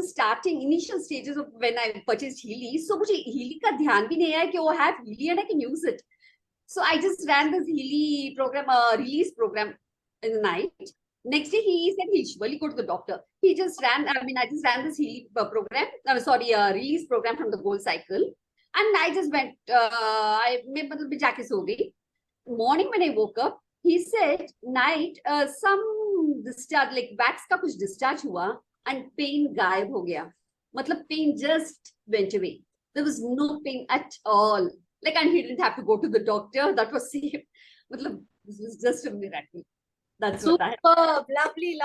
the initial stages of when I purchased Healy. So mujhe Healy ka dhyan bhi nahi aaya ki I have Healy and I can use it. So I just ran this Healy program, release program in the night. Next day he said he'll surely go to the doctor. I just ran this Healy program, release program from the Gold Cycle. And I just went, morning when I woke up, he said, night, some discharge, like wax ka kuch discharge hua and pain gayab ho gaya. Matlab pain just went away. There was no pain at all. Like, and he didn't have to go to the doctor. That was safe. Matlab, this was just a miracle. That's Superb. Lovely.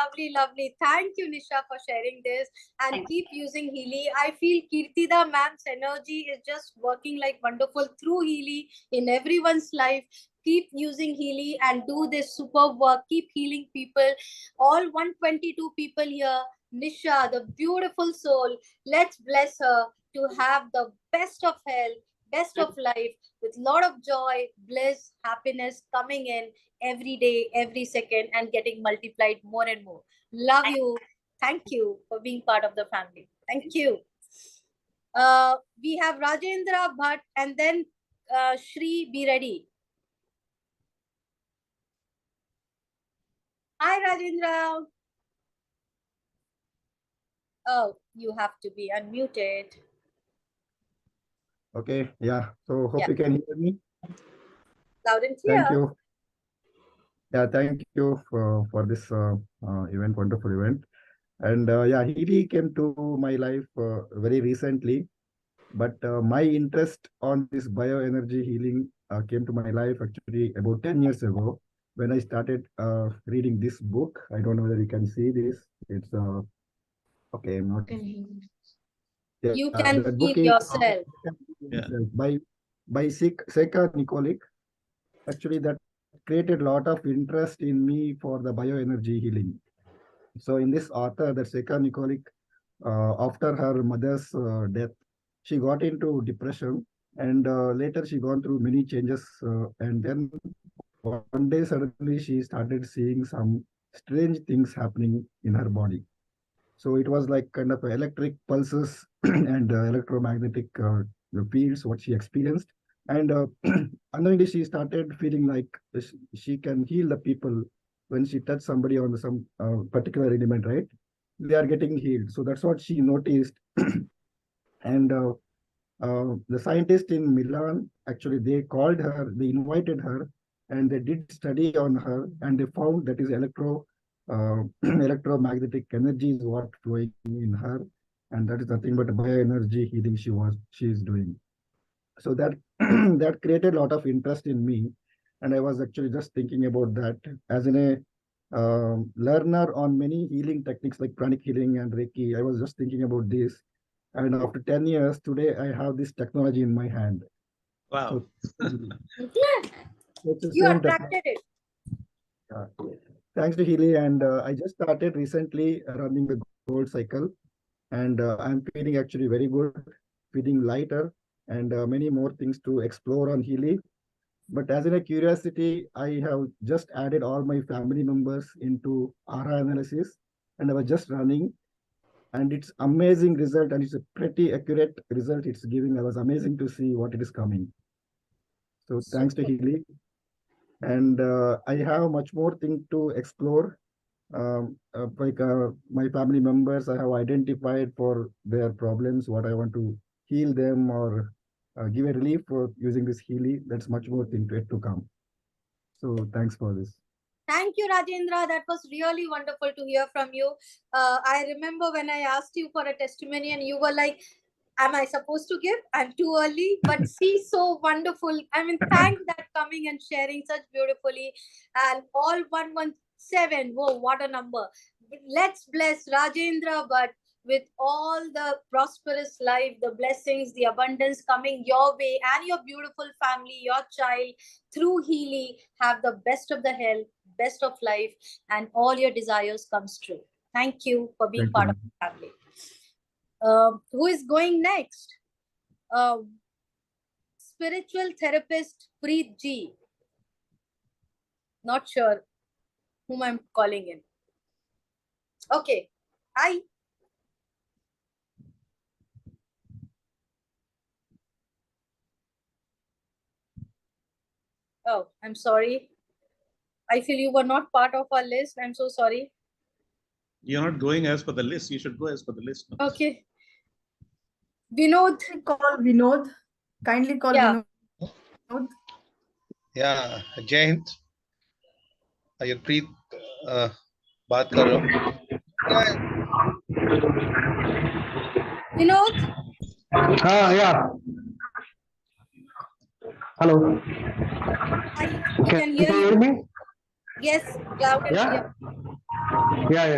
Thank you, Nisha, for sharing this. And keep using Healy. I feel Kirtida ma'am's energy is just working like wonderful through Healy in everyone's life. Keep using Healy and do this superb work. Keep healing people. All 122 people here. Nisha, the beautiful soul. Let's bless her to have the best of health, best of life, with a lot of joy, bliss, happiness coming in every day, every second, and getting multiplied more and more. Love you. Thank you for being part of the family. Thank you. We have Rajendra Bhatt and then Shri, be ready. Hi, Rajendra. Oh, you have to be unmuted. Okay, yeah. So hope you can hear me. Loud and clear. Thank you. Yeah, thank you for this event, wonderful event. And yeah, Healy came to my life very recently, but my interest on this bioenergy healing came to my life actually about 10 years ago when I started reading this book. I don't know whether you can see this. It's okay, I'm not. You can heal yourself. By Seka Nikolic. Actually, that created a lot of interest in me for the bioenergy healing. So in this author, that Seka Nikolic, after her mother's death, she got into depression, and later she gone through many changes, and then one day suddenly she started seeing some strange things happening in her body. So it was like kind of electric pulses and electromagnetic fields, what she experienced. And unknowingly, she started feeling like she can heal the people when she touched somebody on some particular element, right? They are getting healed. So that's what she noticed. And the scientists in Milan, actually, they called her, they invited her, and they did study on her, and they found that is electromagnetic energy is what flowing in her, and that is nothing but bioenergy healing she is doing. So that that created a lot of interest in me, and I was actually just thinking about that as in a learner on many healing techniques like pranic healing and Reiki. I was just thinking about this, and after 10 years today, I have this technology in my hand. Wow! So, you attracted it. Thanks to Healy, and I just started recently running the gold cycle, and I'm feeling actually very good, feeling lighter, and many more things to explore on Healy. But as in a curiosity, I have just added all my family members into aura analysis, and I was just running, and it's amazing result, and it's a pretty accurate result it's giving. I was amazing to see what it is coming. So thanks to Healy, and I have much more thing to explore. My family members, I have identified for their problems, what I want to heal them or give a relief for using this Healy. That's much more thing to come. So thanks for this. Thank you, Rajendra. That was really wonderful to hear from you. I remember when I asked you for a testimony and you were like, am I supposed to give? I'm too early. But see, so wonderful. I mean, thanks that coming and sharing such beautifully. And all 117. Whoa, what a number. Let's bless Rajendra, but with all the prosperous life, the blessings, the abundance coming your way and your beautiful family, your child through Healy, have the best of the health, best of life, and all your desires comes true. Thank you for being part of the family. Who is going next? Spiritual therapist Preet Ji. Not sure whom I'm calling in. Okay. Hi. Oh, I'm sorry. I feel you were not part of our list. I'm so sorry. You're not going as per the list. You should go as per the list. No? Okay. Vinod. Call Vinod. Kindly call Vinod. Yeah, Jai Hind. ये प्रीत बात कर रहा हूँ. Vinod. Yeah. Hello. We can hear you. Me? Yes, loud and clear.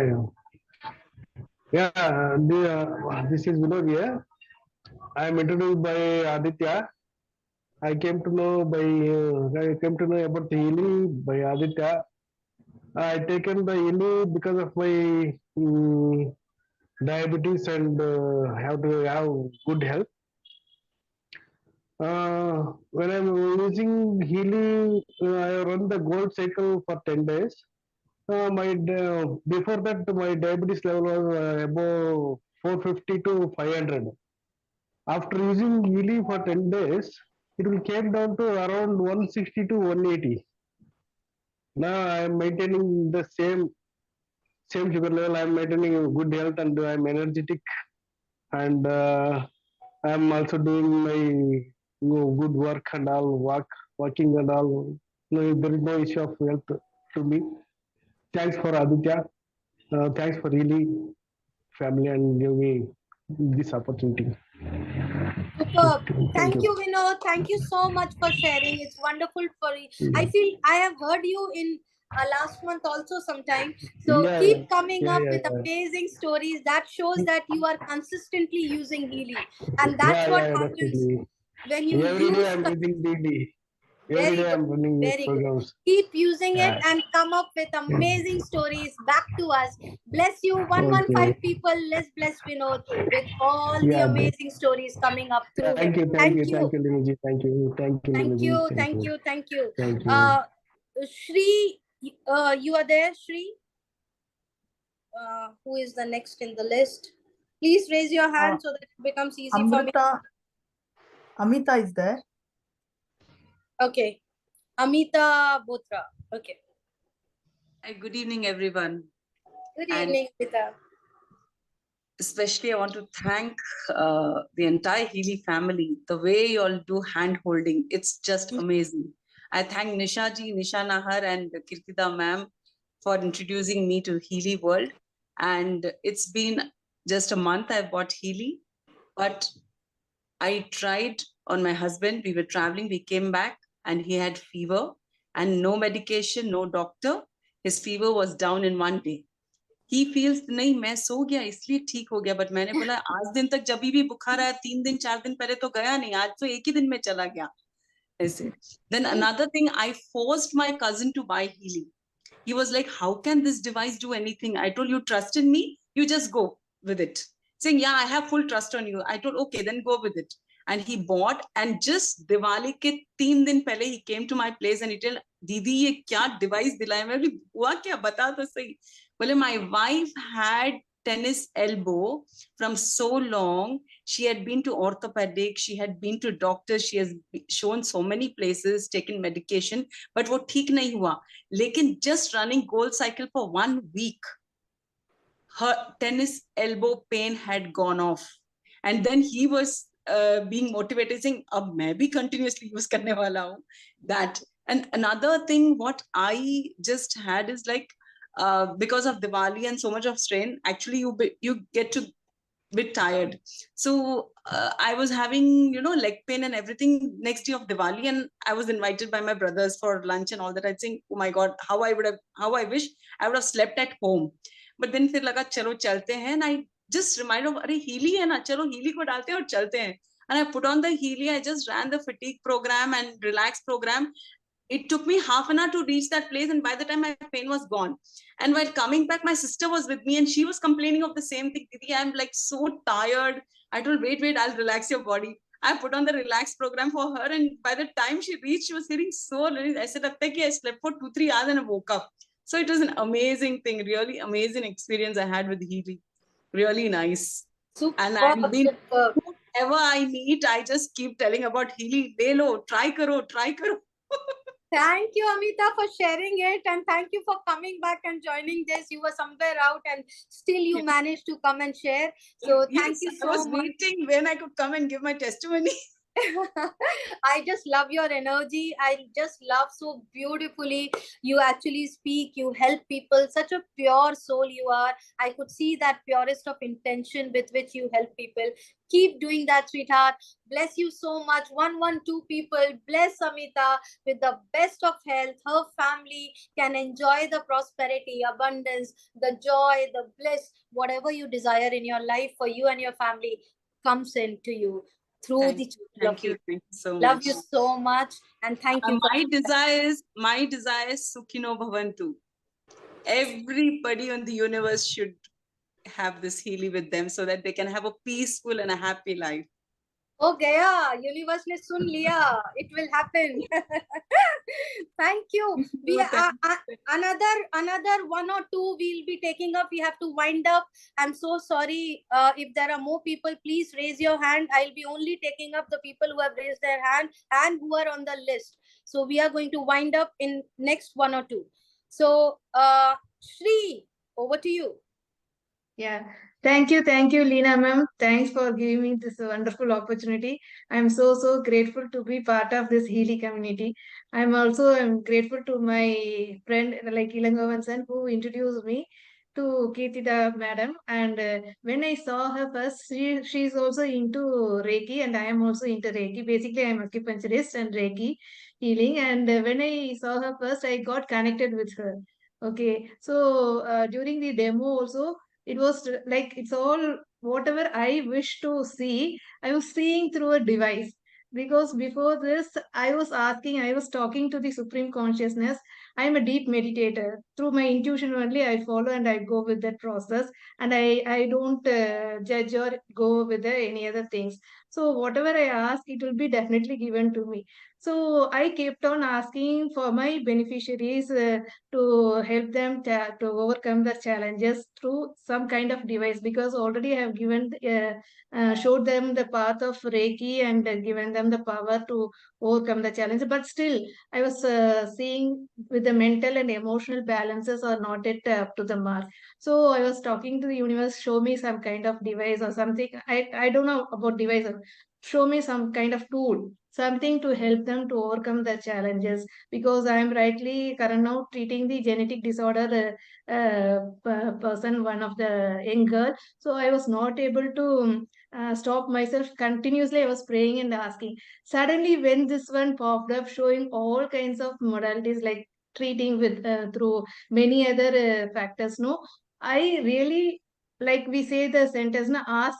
This is Vinod here. I am introduced by Aditya. I came to know about the Healy by Aditya. I taken the Healy because of my diabetes and have to have good health. When I'm using Healy, I run the gold cycle for 10 days. Before that, my diabetes level was above 450 to 500. After using Healy for 10 days, it will came down to around 160 to 180. Now I am maintaining the same sugar level. I am maintaining good health and I am energetic, and I am also doing my good work and all, working and all. There is no issue of health to me. Thanks for Aditya. Thanks for Healy family and giving me this opportunity. Superb. Thank you, Vinod. Thank you so much for sharing. It's wonderful for you. I feel I have heard you in last month also sometime. So keep coming up with amazing stories. That shows that you are consistently using Healy. And that's what happens when you Every use day I'm using Healy. Every day I'm running these programs. Keep using it and come up with amazing stories back to us. Bless you, 115 people. Let's bless Vinod with all the amazing stories coming up through him. Thank you, Limuji. Thank you. Thank you. Shri, you are there, Shri? Who is the next in the list? Please raise your hand so that it becomes easy for me. Amita is there. Okay. Amita Botra. Okay. Hi, good evening, everyone. Good evening, Amita. Especially, I want to thank the entire Healy family. The way you all do hand holding, it's just amazing. I thank Nisha ji, Nisha Nahar, and Kirtida ma'am for introducing me to Healy world. And it's been just a month I've bought Healy, but I tried on my husband. We were traveling, we came back, and he had fever and no medication, no doctor. His fever was down in 1 day. He feels, नहीं मैं सो गया इसलिए ठीक हो गया, but मैंने बोला आज दिन तक जब भी बुखार आया 3 दिन 4 दिन पहले तो गया नहीं, आज तो एक ही दिन में चला गया ऐसे. Then another thing, I forced my cousin to buy Healy. He was like, how can this device do anything? I told you, trust in me, you just go with it. Saying, yeah, I have full trust on you. I told, okay, then go with it. And he bought, and just Diwali ke 3 din pehle he came to my place and he told, Didi, ye kya device dilaya? Main boli, hua kya? Bata to sahi. Well, my wife had tennis elbow from so long. She had been to orthopedic, she had been to doctors, she has shown so many places, taken medication, but wo theek nahi hua. Lekin just running Gold Cycle for 1 week, her tennis elbow pain had gone off. And then he was being motivated, saying, ab main bhi continuously use karne wala hu. That. And another thing, what I just had is like, because of Diwali and so much of strain, actually you get to bit tired. So I was having, leg pain and everything next day of Diwali, and I was invited by my brothers for lunch and all that. I think, oh my God, how I wish I would have slept at home. But then fir laga, chalo chalte hain, and I just reminded of, Arey, Healy hai na, chalo Healy ko dalte hain aur chalte hain. And I put on the Healy, I just ran the fatigue program and relax program. It took me half an hour to reach that place, and by the time my pain was gone. And while coming back, my sister was with me and she was complaining of the same thing. Didi, I'm like so tired. I told, wait, I'll relax your body. I put on the relax program for her, and by the time she reached, she was feeling so relieved. I said, I slept for 2-3 hours and I woke up. So it was an amazing thing, really amazing experience I had with Healy. Really nice. And I've been, whoever I meet, I just keep telling about Healy. Le lo, try karo. Thank you, Amita, for sharing it, and thank you for coming back and joining this. You were somewhere out and still you managed to come and share. So thank you so much. I was waiting when I could come and give my testimony. I just love your energy. I just love so beautifully. You actually speak, you help people. Such a pure soul you are. I could see that purest of intention with which you help people. Keep doing that, sweetheart. Bless you so much. 112 people. Bless Amita with the best of health. Her family can enjoy the prosperity, abundance, the joy, the bliss, whatever you desire in your life for you and your family comes into you. Thank you so much. Love you so much, and thank you. My desire is Sukhino Bhavantu. Everybody on the universe should have this Healy with them so that they can have a peaceful and a happy life. Oh, gaya. Universe ne sun liya. It will happen. Thank you. We another 1 or 2 we'll be taking up. We have to wind up. I'm so sorry. If there are more people, please raise your hand. I'll be only taking up the people who have raised their hand and who are on the list. So we are going to wind up in next 1 or 2. So Shri, over to you. Yeah, thank you, Leena ma'am. Thanks for giving me this wonderful opportunity. I'm so grateful to be part of this Healy community. I'm grateful to my friend like Ilangovan san who introduced me to Kirtida madam. And when I saw her first, she's also into Reiki, and I am also into Reiki. Basically, I'm acupuncturist and Reiki healing. And when I saw her first, I got connected with her. Okay, so during the demo also, it was like it's all whatever I wish to see, I was seeing through a device. Because before this, I was talking to the Supreme Consciousness. I am a deep meditator. Through my intuition only, I follow and I go with that process. And I don't judge or go with any other things. So whatever I ask, it will be definitely given to me. So I kept on asking for my beneficiaries to help them to overcome the challenges through some kind of device, because already I have given showed them the path of Reiki and given them the power to overcome the challenge. But still, I was seeing with the mental and emotional balances are not yet up to the mark. So I was talking to the universe, show me some kind of device or something. I don't know about device. Show me some kind of tool, something to help them to overcome the challenges, because I am rightly current now treating the genetic disorder person, one of the young girl. So I was not able to stop myself. Continuously I was praying and asking. Suddenly when this one popped up showing all kinds of modalities like treating with through many other factors, no, I really, like we say the sentence, na, ask,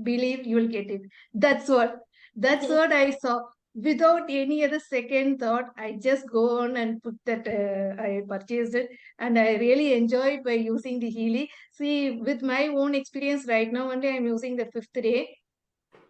believe, you will get it. That's what I saw. without any other second thought, I just go on and put that, I purchased it, and I really enjoyed by using the Healy. See, with my own experience right now, only I'm using the 5th day.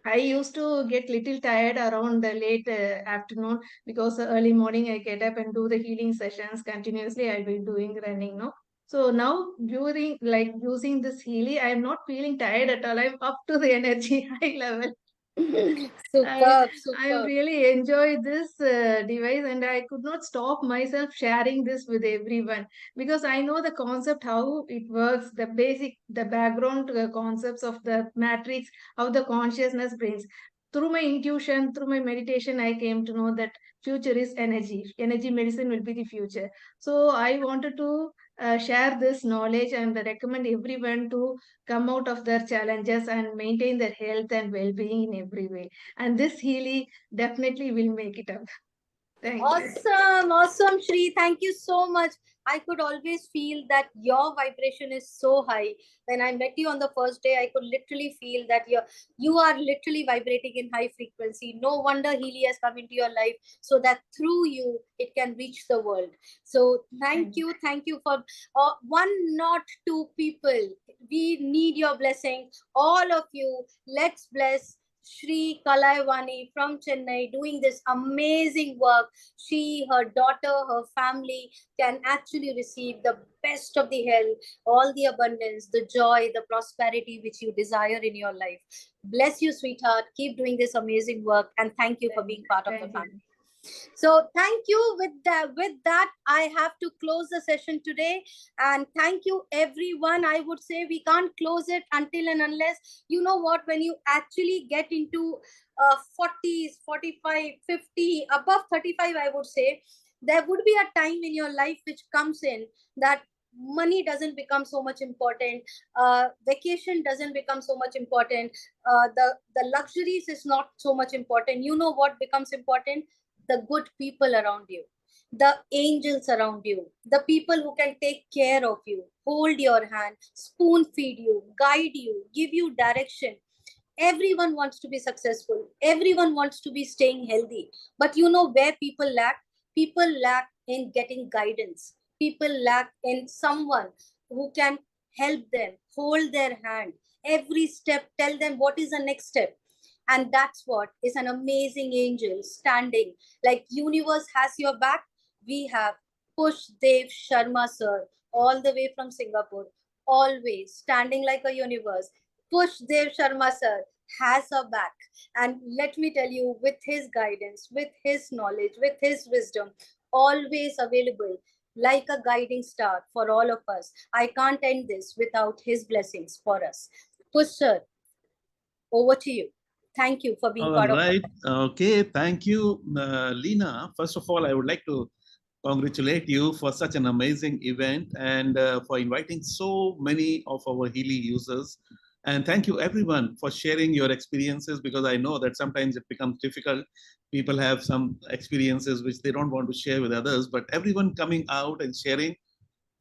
I used to get little tired around the late afternoon, because early morning I get up and do the healing sessions continuously. I'll be doing running, no? So now during like using this Healy, I'm not feeling tired at all. I'm up to the energy high level. Superb, I superb. really enjoy this device, and I could not stop myself sharing this with everyone, because I know the concept, how it works, the basic, the background concepts of the matrix, how the consciousness brings. Through my intuition, through my meditation, I came to know that future is energy. Energy medicine will be the future. So I wanted to share this knowledge and recommend everyone to come out of their challenges and maintain their health and well-being in every way. And this Healy definitely will make it up. Thank you. Awesome, awesome, Shri. Thank you so much. I could always feel that your vibration is so high. When I met you on the first day, I could literally feel that you are literally vibrating in high frequency. No wonder Healy has come into your life, so that through you it can reach the world. So thank you for one, not two people. We need your blessing, all of you. Let's bless Shri Kalaivani from Chennai, doing this amazing work. She, her daughter, her family can actually receive the best of the health, all the abundance, the joy, the prosperity which you desire in your life. Bless you, sweetheart. Keep doing this amazing work, and thank you for being part of the family. So thank you. With that, I have to close the session today. And thank you, everyone. I would say we can't close it until and unless, you know what, when you actually get into 40s, 45, 50, above 35, I would say, there would be a time in your life which comes in that money doesn't become so much important, vacation doesn't become so much important, the luxuries is not so much important. You know what becomes important? The good people around you, the angels around you, the people who can take care of you, hold your hand, spoon feed you, guide you, give you direction. Everyone wants to be successful. Everyone wants to be staying healthy. But you know where people lack? People lack in getting guidance. People lack in someone who can help them, hold their hand, every step, tell them what is the next step. And that's what is an amazing angel standing. Like universe has your back. We have Pushdev Sharma sir, all the way from Singapore, always standing like a universe. Pushdev Sharma sir has a back. And let me tell you, with his guidance, with his knowledge, with his wisdom, always available like a guiding star for all of us. I can't end this without his blessings for us. Push sir, over to you. Thank you for being All part right. of Okay. Thank you, Lena. First of all, I would like to congratulate you for such an amazing event and for inviting so many of our Healy users. And thank you everyone for sharing your experiences, because I know that sometimes it becomes difficult. People have some experiences which they don't want to share with others, but everyone coming out and sharing,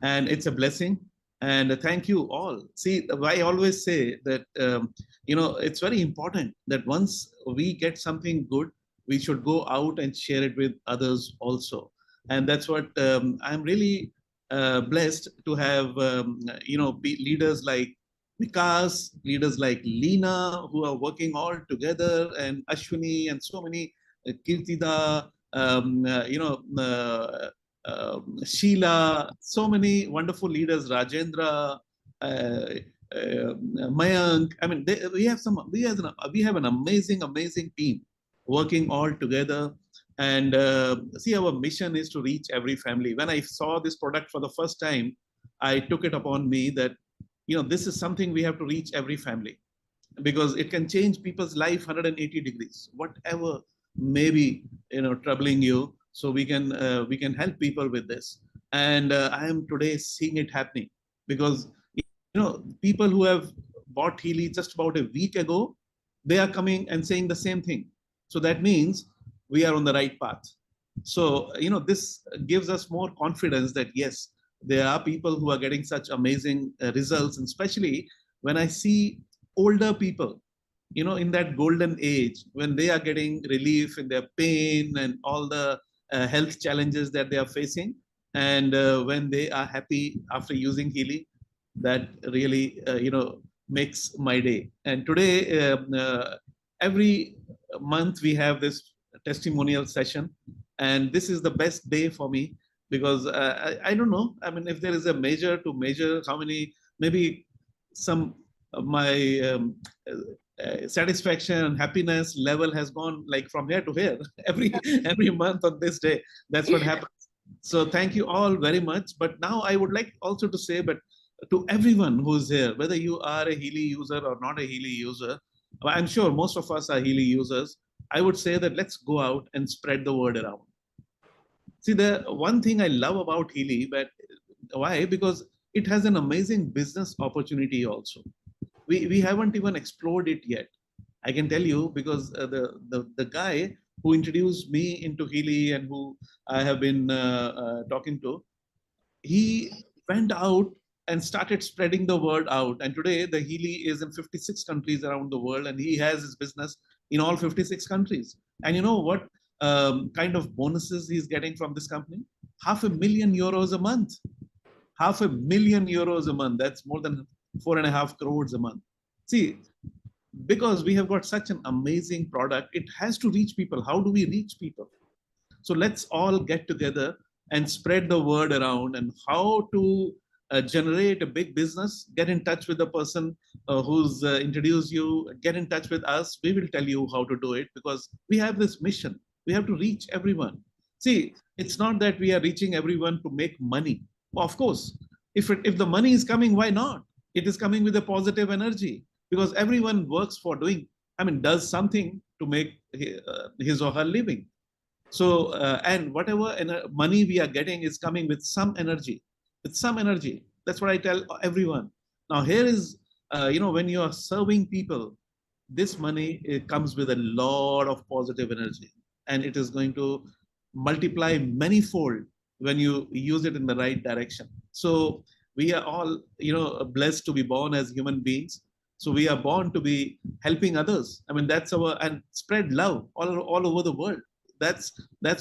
and it's a blessing. And thank you all. See, I always say that, it's very important that once we get something good, we should go out and share it with others also. And that's what I'm really blessed to have, leaders like Vikas, leaders like Lena, who are working all together, and Ashwini, and so many, Kirtida, Sheila, so many wonderful leaders, Rajendra, Mayank. I mean, we have an amazing team working all together. And see, our mission is to reach every family. When I saw this product for the first time, I took it upon me that, this is something we have to reach every family, because it can change people's life 180 degrees, whatever may be, troubling you. So we can help people with this. And I am today seeing it happening, because people who have bought Healy just about a week ago, they are coming and saying the same thing. So that means we are on the right path. So this gives us more confidence that yes, there are people who are getting such amazing results. And especially when I see older people in that golden age when they are getting relief in their pain and all the health challenges that they are facing, and when they are happy after using Healy, that really makes my day. And today, every month we have this testimonial session, and this is the best day for me because I don't know. I mean, if there is a measure to measure how many, maybe some of my satisfaction and happiness level has gone like from here to here every month on this day. That's what happens. So thank you all very much. But now I would like also to say, but to everyone who's here, whether you are a Healy user or not a Healy user, I'm sure most of us are Healy users. I would say that let's go out and spread the word around. See, the one thing I love about Healy, but why? Because it has an amazing business opportunity also. We haven't even explored it yet. I can tell you because the guy who introduced me into Healy and who I have been talking to, he went out and started spreading the word out. And today the Healy is in 56 countries around the world, and he has his business in all 56 countries. And you know what kind of bonuses he's getting from this company? €500,000 a month. €500,000 a month. That's more than 4.5 crores a month. See, because we have got such an amazing product, it has to reach people. How do we reach people? So let's all get together and spread the word around, and how to generate a big business. Get in touch with the person who's introduced you. Get in touch with us. We will tell you how to do it, because we have this mission. We have to reach everyone. See, it's not that we are reaching everyone to make money. Well, of course, if the money is coming, why not? It is coming with a positive energy, because everyone works for does something to make his or her living. So, and whatever money we are getting is coming with some energy. That's what I tell everyone. Now, here is, when you are serving people, this money, it comes with a lot of positive energy, and it is going to multiply manyfold when you use it in the right direction. So we are all, blessed to be born as human beings. So we are born to be helping others. I mean, that's and spread love all over the world. That's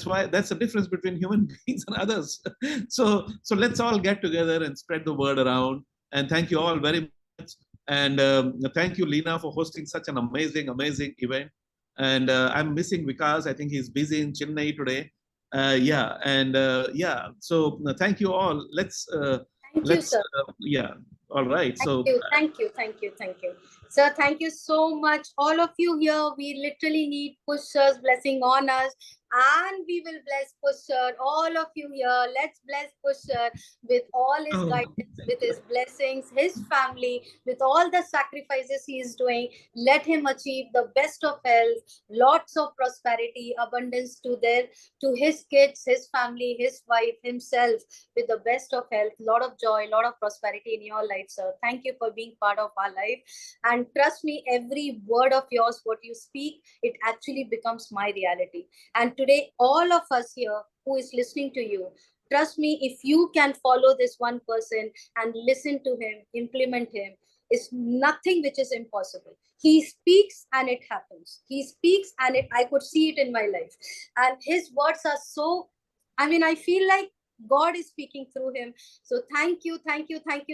why that's the difference between human beings and others. So let's all get together and spread the word around. And thank you all very much. And thank you, Lena, for hosting such an amazing event. And I'm missing Vikas. I think he's busy in Chennai today. So thank you all. Let's Sir. All right. Thank you. Sir, thank you so much. All of you here, we literally need Push's blessing on us, and we will bless Pusher. All of you here, let's bless Pusher with all his guidance, with his blessings, his family, with all the sacrifices he is doing. Let him achieve the best of health, lots of prosperity, abundance to his kids, his family, his wife, himself, with the best of health, lot of joy, lot of prosperity in your life, sir. Thank you for being part of our life. And trust me, every word of yours, what you speak, it actually becomes my reality. And today, all of us here who is listening to you, trust me, if you can follow this one person and listen to him, implement him, is nothing which is impossible. He speaks and it happens. He speaks and I could see it in my life. And his words are so, I feel like God is speaking through him. So thank you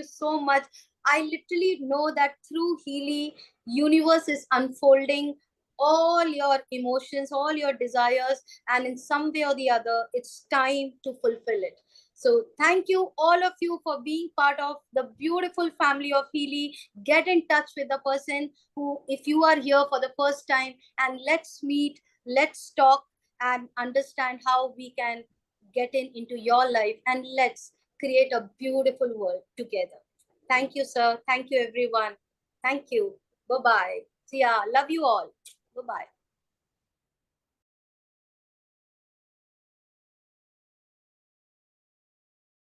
so much. I literally know that through Healy, universe is unfolding all your emotions, all your desires, and in some way or the other, it's time to fulfill it. So thank you, all of you, for being part of the beautiful family of Healy. Get in touch with the person who, if you are here for the first time, and let's meet, let's talk and understand how we can get into your life, and let's create a beautiful world together. Thank you, sir. Thank you, everyone. Thank you. Bye-bye. See ya. Love you all. Bye-bye.